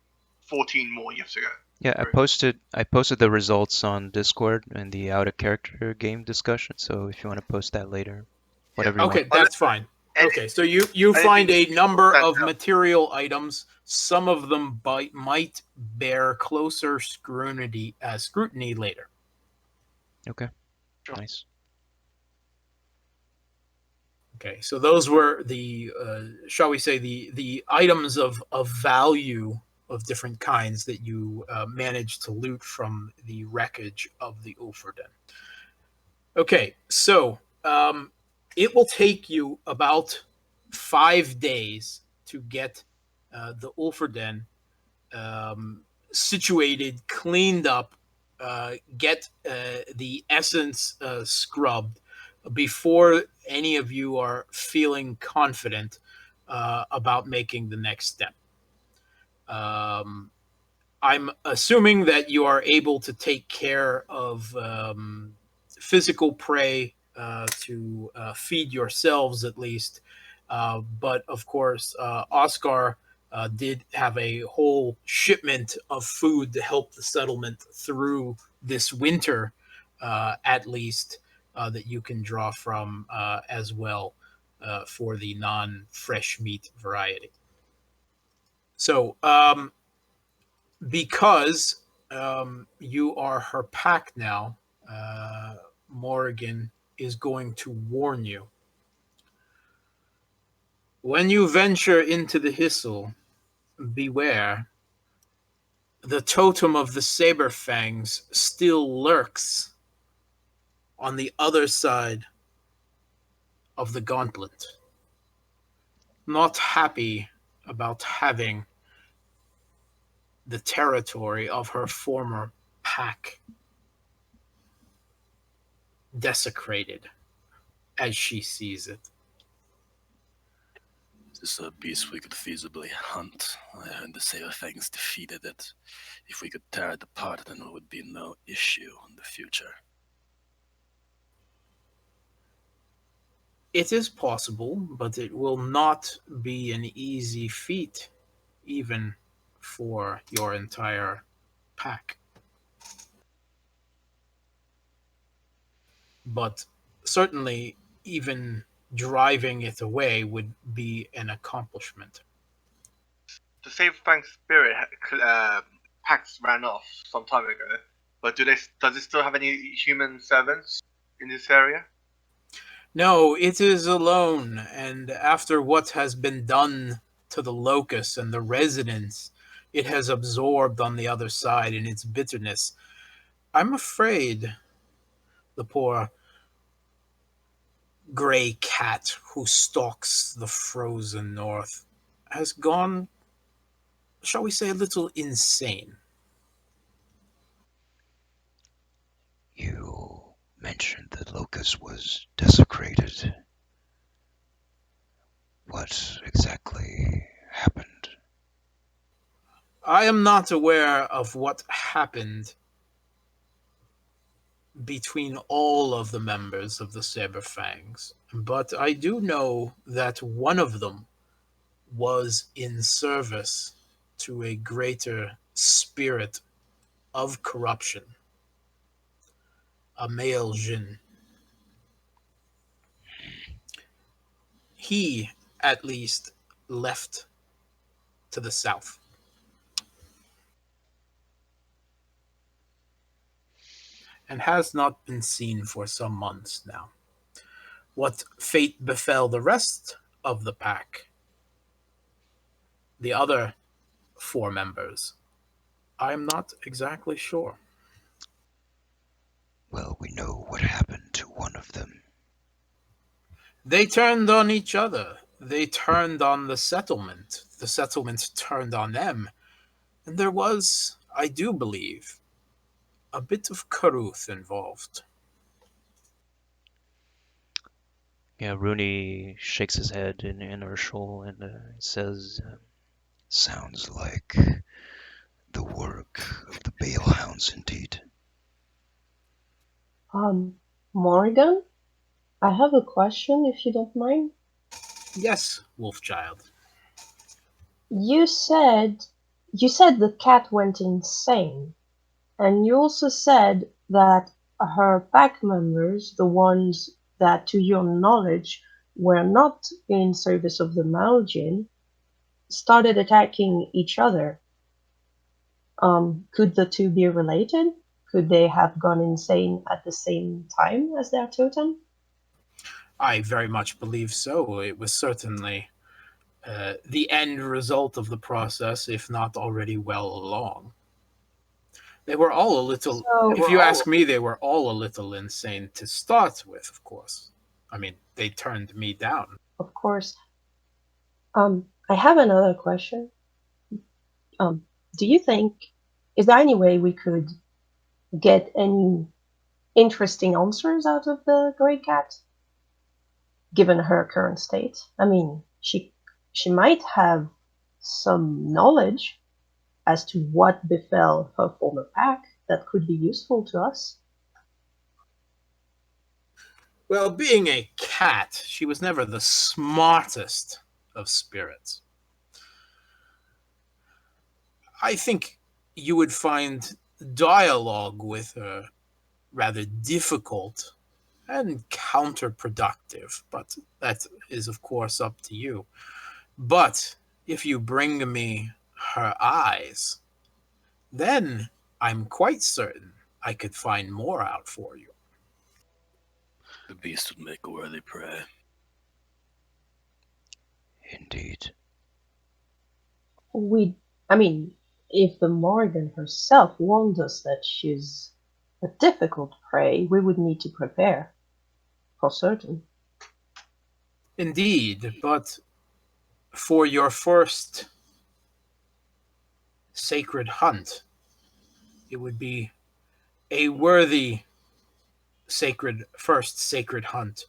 14 more you have to go. Yeah, I posted the results on Discord in the out of character game discussion. So if you want to post that later, whatever you Okay, want. that's fine. Okay, so you find a number of material items. Some of them might bear closer scrutiny later. Okay. Sure. Nice. Okay, so those were the, shall we say, the items of value of different kinds that you managed to loot from the wreckage of the Ulfrden. Okay, so it will take you about 5 days to get the Ulfrden situated, cleaned up, get the essence scrubbed before any of you are feeling confident about making the next step. I'm assuming that you are able to take care of physical prey to feed yourselves at least. But of course, Oscar did have a whole shipment of food to help the settlement through this winter, at least, that you can draw from as well for the non-fresh meat variety. So, because you are her pack now, Morrigan is going to warn you. When you venture into the Hissel, beware. The totem of the Saberfangs still lurks on the other side of the gauntlet. Not happy about having the territory of her former pack desecrated as she sees it. This is a beast we could feasibly hunt. I heard the Saberfangs defeated it. If we could tear it apart, then there would be no issue in the future. It is possible, but it will not be an easy feat, even for your entire pack. But certainly, even driving it away would be an accomplishment. The Saberfang spirit packs ran off some time ago, but does it still have any human servants in this area? No, it is alone, and after what has been done to the locust and the residents, it has absorbed on the other side in its bitterness. I'm afraid the poor gray cat who stalks the frozen north has gone shall we say, a little insane. You mentioned that Locust was desecrated. What exactly happened? I am not aware of what happened between all of the members of the Saberfangs, but I do know that one of them was in service to a greater spirit of corruption, a male Jin. He, at least, left to the south and has not been seen for some months now. What fate befell the rest of the pack, the other four members, I'm not exactly sure. Well, we know what happened to one of them. They turned on each other. They turned on the settlement. The settlement turned on them. And there was, I do believe, a bit of Karuth involved. Yeah, Rooney shakes his head in inertial and says, Sounds like the work of the Balehounds indeed. Morgan, I have a question if you don't mind. Yes, Wolfchild. You said the cat went insane, and you also said that her pack members, the ones that to your knowledge were not in service of the Malgin, started attacking each other. Could the two be related? Could they have gone insane at the same time as their totem? I very much believe so. It was certainly the end result of the process, if not already well along. They were all a little, So, if you ask me, they were all a little insane to start with, of course. I mean, they turned me down. of course, I have another question. Do you think, is there any way we could get any interesting answers out of the Grey Cat, given her current state? I mean, she might have some knowledge as to what befell her former pack that could be useful to us. Well, being a cat, she was never the smartest of spirits. I think you would find dialogue with her rather difficult and counterproductive, but that is, of course, up to you. But if you bring me her eyes, then I'm quite certain I could find more out for you. The beast would make a worthy prey. Indeed. I mean, if the Morgan herself warned us that she's a difficult prey, we would need to prepare, for certain. Indeed, but for your first sacred hunt, it would be a worthy first sacred hunt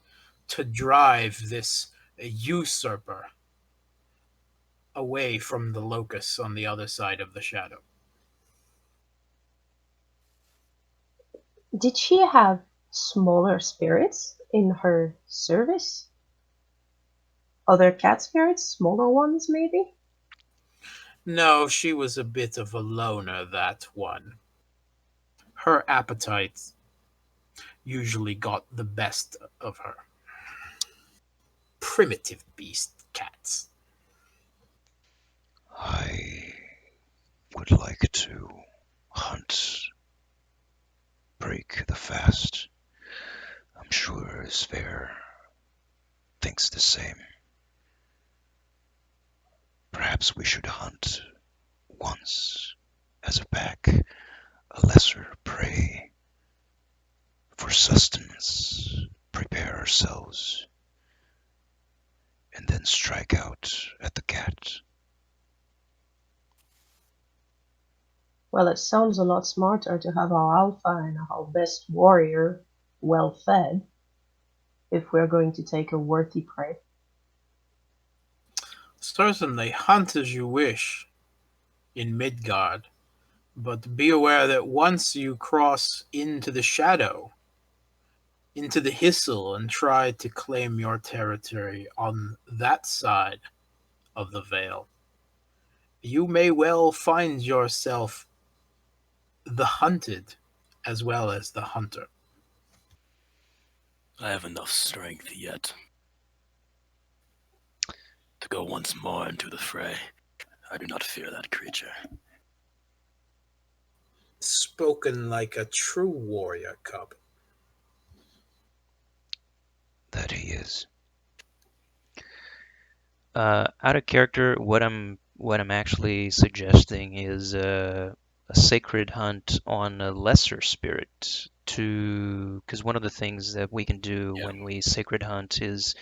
to drive this usurper away from the locusts on the other side of the shadow. Did she have smaller spirits in her service? Other cat spirits? Smaller ones, maybe? No, she was a bit of a loner, that one. Her appetite usually got the best of her. Primitive beast cats. I would like to hunt, break the fast. I'm sure Sver thinks the same. Perhaps we should hunt once as a pack, a lesser prey for sustenance, prepare ourselves, and then strike out at the cat. Well, it sounds a lot smarter to have our alpha and our best warrior well fed if we're going to take a worthy prey. Certainly, hunt as you wish in Midgard, but be aware that once you cross into the shadow, into the Hissel, and try to claim your territory on that side of the veil, you may well find yourself the hunted as well as the hunter. I have enough strength yet to go once more into the fray. I do not fear that creature. Spoken like a true warrior cub. That he is. Out of character, what I'm actually suggesting is a sacred hunt on a lesser spirit because one of the things that we can do Yeah. when we sacred hunt is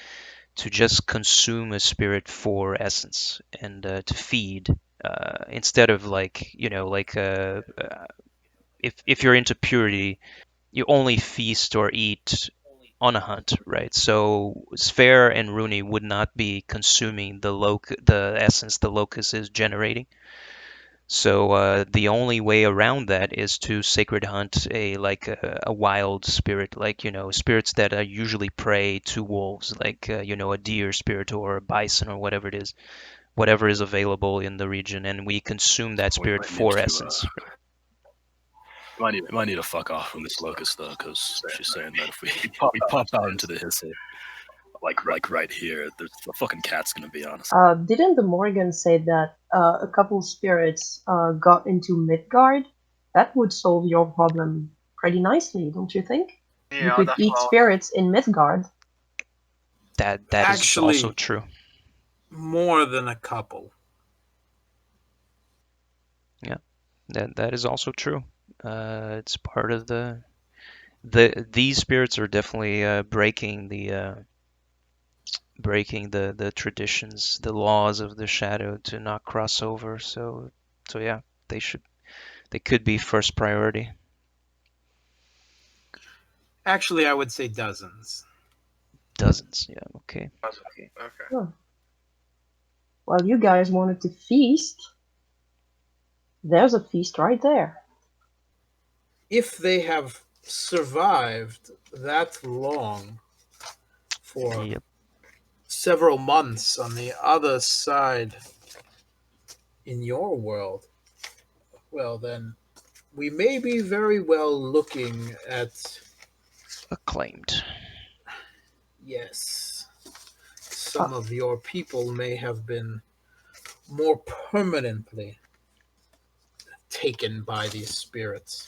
to just consume a spirit for essence and to feed instead of if you're into purity, you only feast or eat on a hunt, right? So Sphere and Rooney would not be consuming the essence the locust is generating. So the only way around that is to sacred hunt a wild spirit, spirits that are usually prey to wolves, a deer spirit or a bison or whatever it is, whatever is available in the region, and we consume that We spirit might need for to, essence. might need to fuck off from this locust though, because she's saying that if we pop out into the hissel, like right here, there's a fucking cat's gonna be on us. Didn't the Morgan say that a couple spirits got into Midgard? That would solve your problem pretty nicely, don't you think? You Yeah, could that's eat what spirits in Midgard. That is Actually, also true. more than a couple. Yeah, that is also true. It's part of these spirits are definitely breaking the traditions, the laws of the shadow to not cross over. So yeah, they could be first priority. Actually, I would say dozens. Dozens. Yeah. Okay. okay. Huh. Well, you guys wanted to feast. There's a feast right there. If they have survived that long for Yep. several months on the other side in your world, well, then we may be very well looking at, Acclaimed. yes, some of your people may have been more permanently taken by these spirits.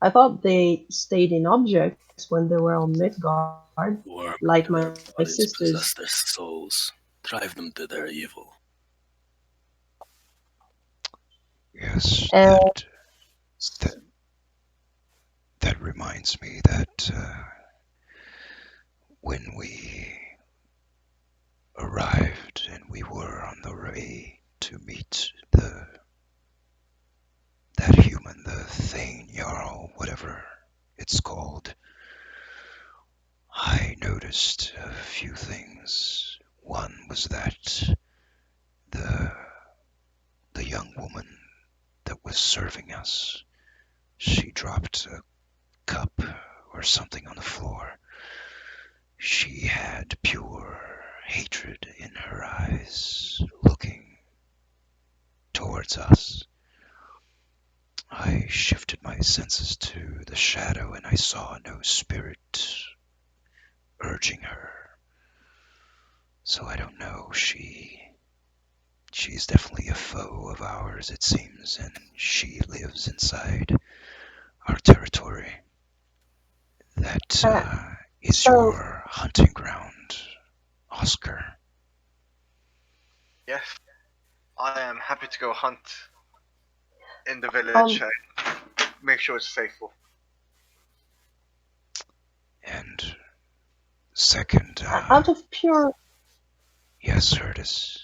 I thought they stayed in objects when they were on Midgard, Worm like in their my bodies sisters. possess their souls, drive them to their evil. Yes, And that reminds me that when we arrived and we were on the way to meet that human, the Thane Jarl, whatever it's called, I noticed a few things. One was that the young woman that was serving us, she dropped a cup or something on the floor. She had pure hatred in her eyes, looking towards us. I shifted my senses to the shadow and I saw no spirit urging her. So I don't know, she's definitely a foe of ours, it seems, and she lives inside our territory. That is so- your hunting ground, Oscar. Yes, I am happy to go hunt in the village and make sure it's safe. And second, out of pure yes, Herdis.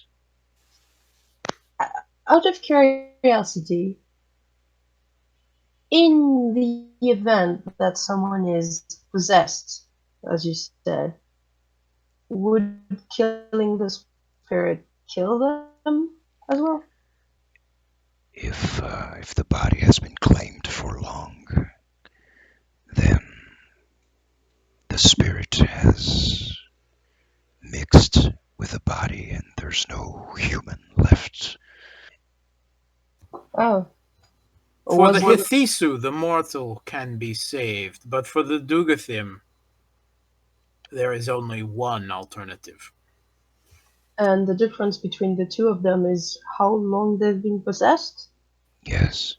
Out of curiosity, in the event that someone is possessed, as you said, would killing the spirit kill them as well? If the body has been claimed for long, then the spirit has mixed with the body and there's no human left. Oh, For the was it? Hithisu, the mortal can be saved, but for the Dugathim, there is only one alternative. And the difference between the two of them is how long they've been possessed? Yes,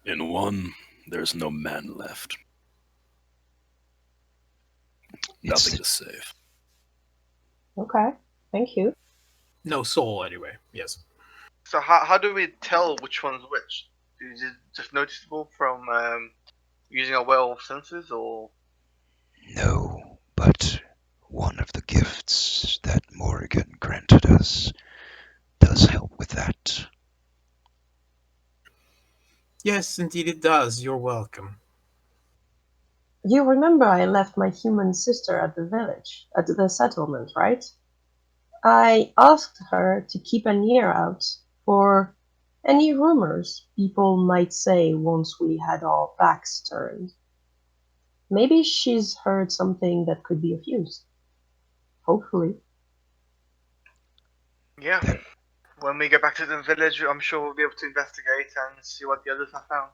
In one, there's no man left. it's Nothing to save. Okay, thank you. No soul, anyway, yes. So how do we tell which one's which? Is it just noticeable from using our werewolf senses, or no, but one of the gifts that Morrigan granted us does help with that. Yes, indeed it does. You're welcome. You remember I left my human sister at the village, at the settlement, right? I asked her to keep an ear out for any rumors people might say once we had our backs turned. Maybe she's heard something that could be of use. Hopefully. yeah? That When we get back to the village, I'm sure we'll be able to investigate and see what the others have found.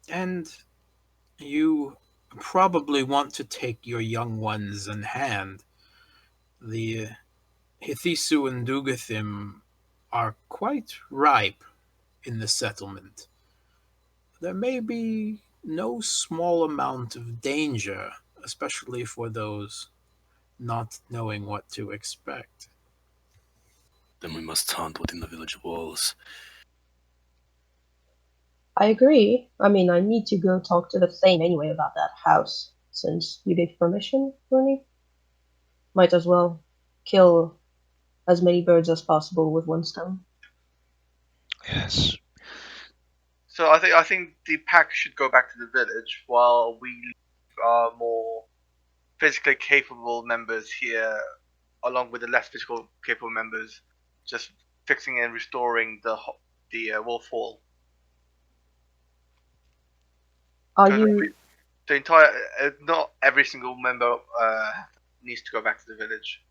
And you probably want to take your young ones in hand. The Hithisu and Dugathim are quite ripe in the settlement. There may be no small amount of danger, especially for those not knowing what to expect. Then we must hunt within the village walls. I agree. I mean, I need to go talk to the Thane anyway about that house, since you gave permission, Rooney. Might as well kill as many birds as possible with one stone. yes, So I think the pack should go back to the village while we leave our more physically capable members here, along with the less physical capable members, just fixing and restoring the wolf hall. Are So you the entire, not every single member needs to go back to the village.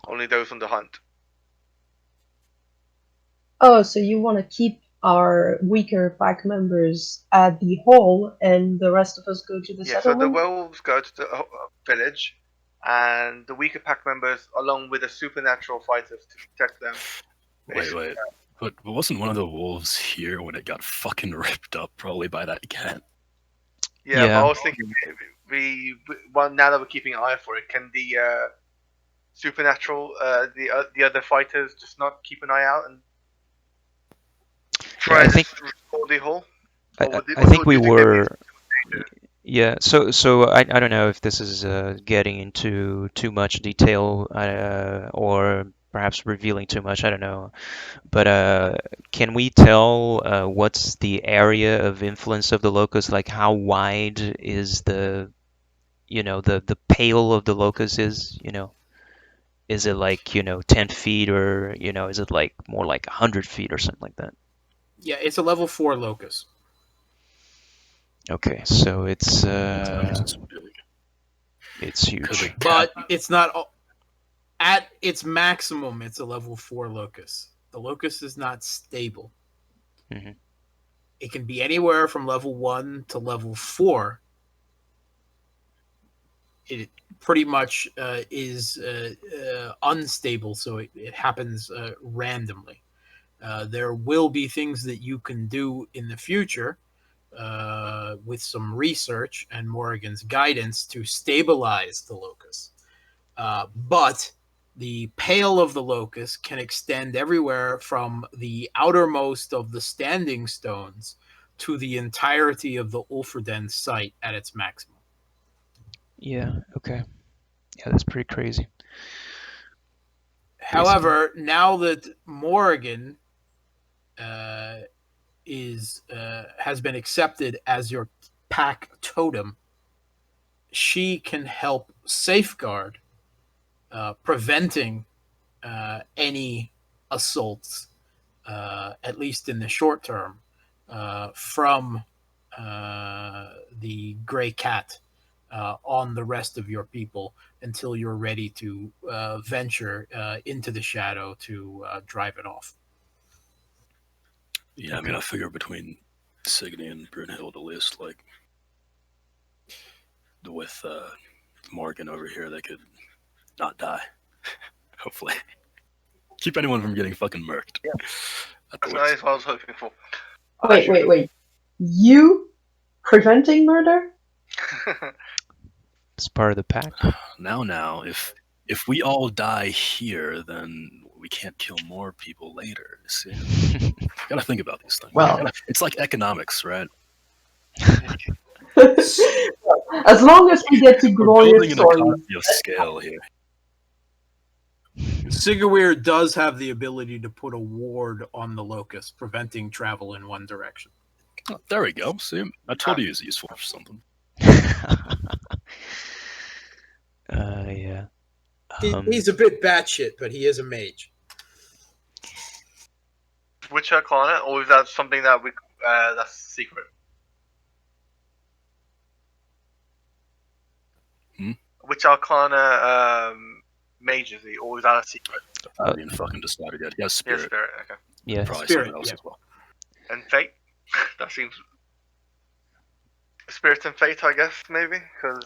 Only those on the hunt. Oh, so you want to keep our weaker pack members at the hall and the rest of us go to the Yeah, so the settlement? werewolves go to the village, and the weaker pack members, along with the supernatural fighters to protect them. Wait. But wasn't one of the wolves here when it got fucking ripped up, probably by that cat? Yeah, but Yeah. I was thinking, well, now that we're keeping an eye for it, can the supernatural, the other fighters, just not keep an eye out and try I and think just restore the hall? I think we do you think they'd be were. Yeah, so I don't know if this is getting into too much detail or perhaps revealing too much. I don't know. But can we tell what's the area of influence of the locust? Like how wide is the pale of the locust is? Is it like 10 feet or is it like more like 100 feet or something like that? Yeah, it's a level 4 locus. Okay, so it's Locust is big. it's Could huge. a cat But it's not at its maximum, it's a level 4 locus. The locus is not stable. Hmm. It can be anywhere from level 1 to level 4. It pretty much is unstable, so it happens randomly. There will be things that you can do in the future with some research and Morrigan's guidance to stabilize the locus. But the pale of the locus can extend everywhere from the outermost of the standing stones to the entirety of the Ulfrden site at its maximum. Yeah, okay. Yeah, that's pretty crazy. However, now that Morrigan has been accepted as your pack totem, she can help safeguard, preventing any assaults, at least in the short term, from the gray cat on the rest of your people until you're ready to venture into the shadow to drive it off. Yeah, I mean, I figure between Signy and Brunhild, at least, like, with Morgan over here, they could not die. Hopefully. Keep anyone from getting fucking murked. Yeah. That's what I was hoping for. Wait. You preventing murder? It's part of the pack. Now, if we all die here, then we can't kill more people later. See? Gotta think about these things. Well, it's like economics, right? as long as we get to We're glorious building an stories. economy of scale here. Sigawir does have the ability to put a ward on the locust, preventing travel in one direction. Oh, there we go. See, I told you he's useful for something. Yeah. He's a bit batshit, but he is a mage. Which Arcana, or is that something that we that's secret? Which Arcana mage is he, or is that a secret? I haven't even fucking decided yet. He has spirit. Yeah, spirit. Okay. Yeah. Probably Spirit, something else yeah. as well. And fate. That seems spirit and fate, I guess, maybe, because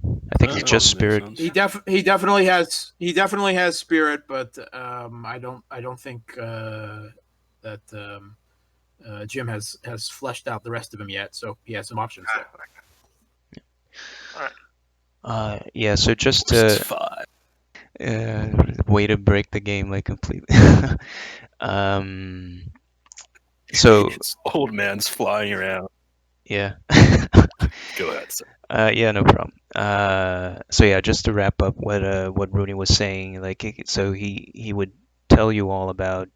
I think it's just spirit. He definitely has spirit, but I don't think that Jim has fleshed out the rest of him yet, so he has some options there. Okay. All right. Yeah. So just It's to five. way to break the game like completely. So It's old man's flying around. yeah. Go ahead, sir. Yeah, no problem. So yeah, just to wrap up what Rooney was saying, like, so he would tell you all about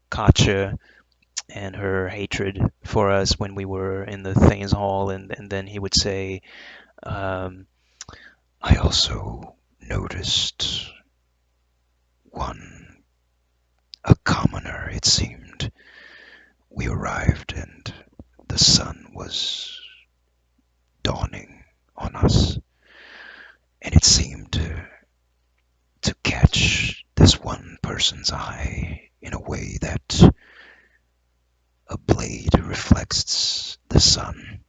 Katja and her hatred for us when we were in the Thanes Hall, and then he would say, I also noticed a commoner, it seemed. We arrived and the sun was dawning on us, and it seemed to catch this one person's eye in a way that a blade reflects the sun.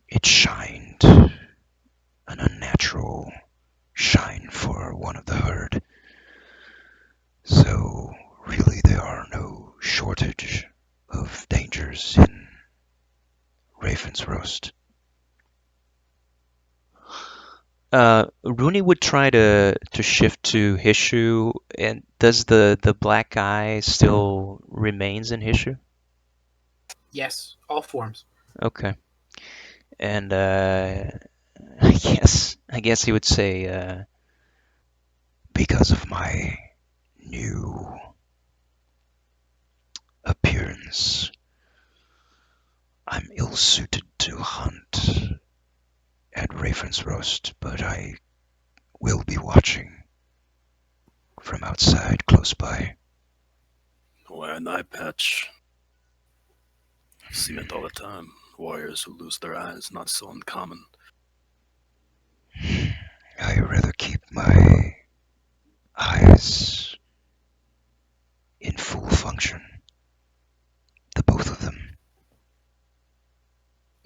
It shined, an unnatural shine for one of the herd. So really there are no shortage of dangers in Raven's Roast. Rooney would try to shift to Hishu, and does the black eye still remains in Hishu? Yes, all forms. Okay. And I guess he would say, Because of my new appearance, I'm ill-suited to hunt at Raven's Roast, but I will be watching from outside close by. Wear an eye patch. I see it all the time. Warriors who lose their eyes, not so uncommon. I rather keep my eyes in full function. The both of them.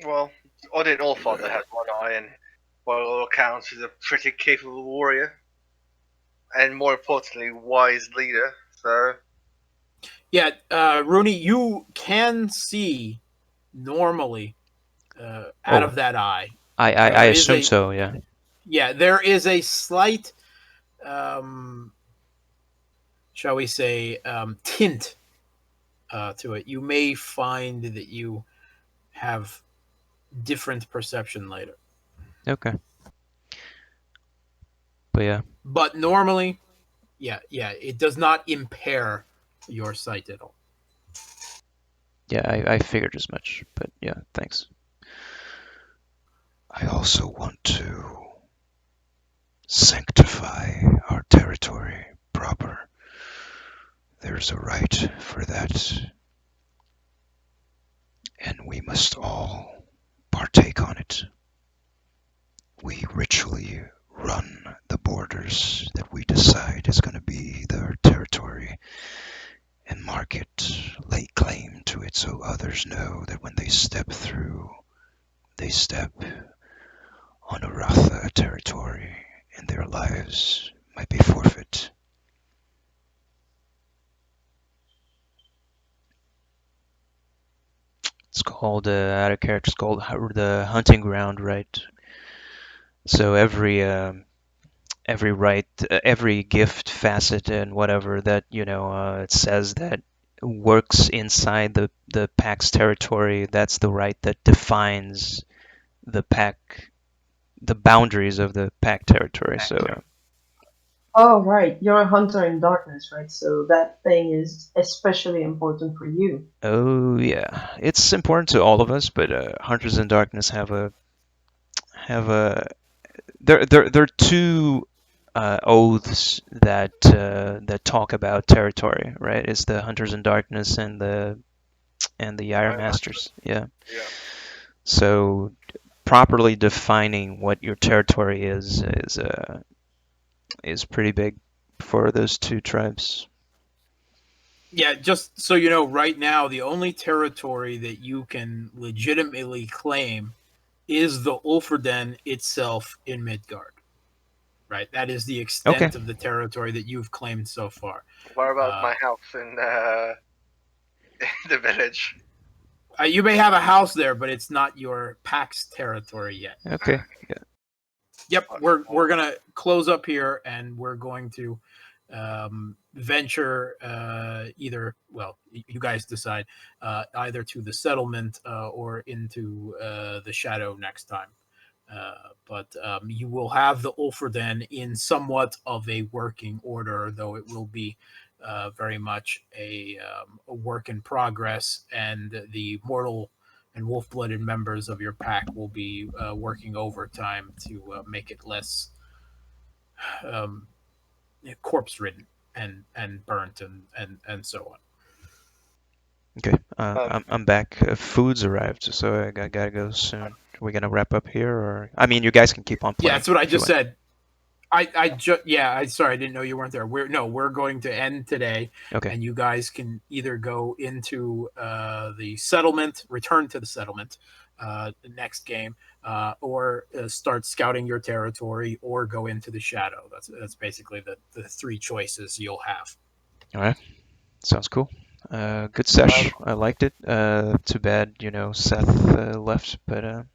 Well, Odin Allfather has one eye, and by all accounts, is a pretty capable warrior, and more importantly, wise leader. So Yeah, Rooney, you can see normally out of that eye. I There is assume a- so, yeah. Yeah, there is a slight, shall we say, tint to it. You may find that you have different perception later. Okay. But yeah. But normally, Yeah, it does not impair your sight at all. Yeah, I figured as much, but yeah, thanks. I also want to sanctify our territory proper. There's a right for that, and we must all partake on it. We ritually run the borders that we decide is going to be their territory and mark it, lay claim to it so others know that when they step through, they step on Aratha territory and their lives might be forfeit. It's called out of character. It's called the hunting ground, right? So every right, every gift facet and whatever that it says that works inside the pack's territory. That's the right that defines the pack, the boundaries of the pack territory. So Oh, right. You're a hunter in darkness, right? So that thing is especially important for you. oh yeah, it's important to all of us, but Hunters in Darkness have a there are two oaths that talk about territory, right? It's the Hunters in Darkness and the Iron Iron Master. Masters. Yeah. Yeah. So properly defining what your territory is pretty big for those two tribes. Yeah, just so you know, right now the only territory that you can legitimately claim is the Ulfrden itself in Midgard. Right, that is the Okay. extent of the territory that you've claimed so far. What about my house in in the village? You may have a house there, but it's not your pack's territory yet. Okay. Yeah. Yep, we're gonna close up here, and we're going to venture either. Well, you guys decide. Either to the settlement or into the shadow next time. But you will have the Ulfrden in somewhat of a working order, though it will be very much a work in progress, and the mortal and wolf-blooded members of your pack will be working overtime to make it less um, corpse-ridden and burnt and so on. Okay. I'm back. Food's arrived, so I gotta go soon. Are we gonna wrap up here, or I mean, you guys can keep on playing. Yeah, that's what I if you just like. said. I sorry, I didn't know you weren't there. We're going to end today, Okay. and you guys can either go into the settlement, return to the settlement, the next game, or start scouting your territory, or go into the shadow. That's basically the three choices you'll have. All right. Sounds cool. Good sesh. I liked it. Too bad, Seth left, but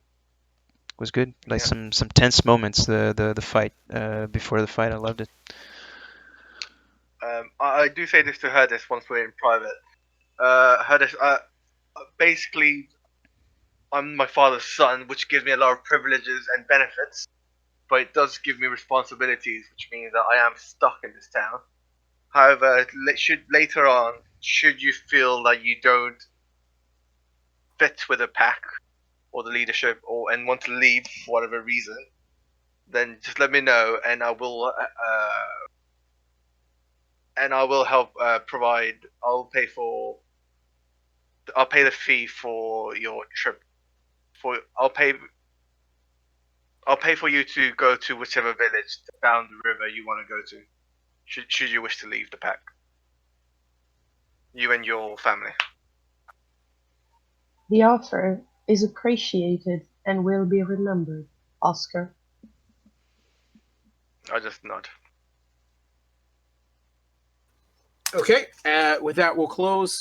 was good. Like Yeah. some tense moments. The fight before the fight, I loved it. I do say this to her this once we're in private. Her basically, I'm my father's son, which gives me a lot of privileges and benefits, but it does give me responsibilities, which means that I am stuck in this town. However, later on, should you feel that you don't fit with the pack or the leadership, and want to leave for whatever reason, then just let me know, and I will help provide. I'll pay the fee for your trip. I'll pay for you to go to whichever village down the river you want to go to. Should you wish to leave the pack, you and your family. The offer is appreciated and will be remembered, Oscar. I just nod. Okay, with that, we'll close.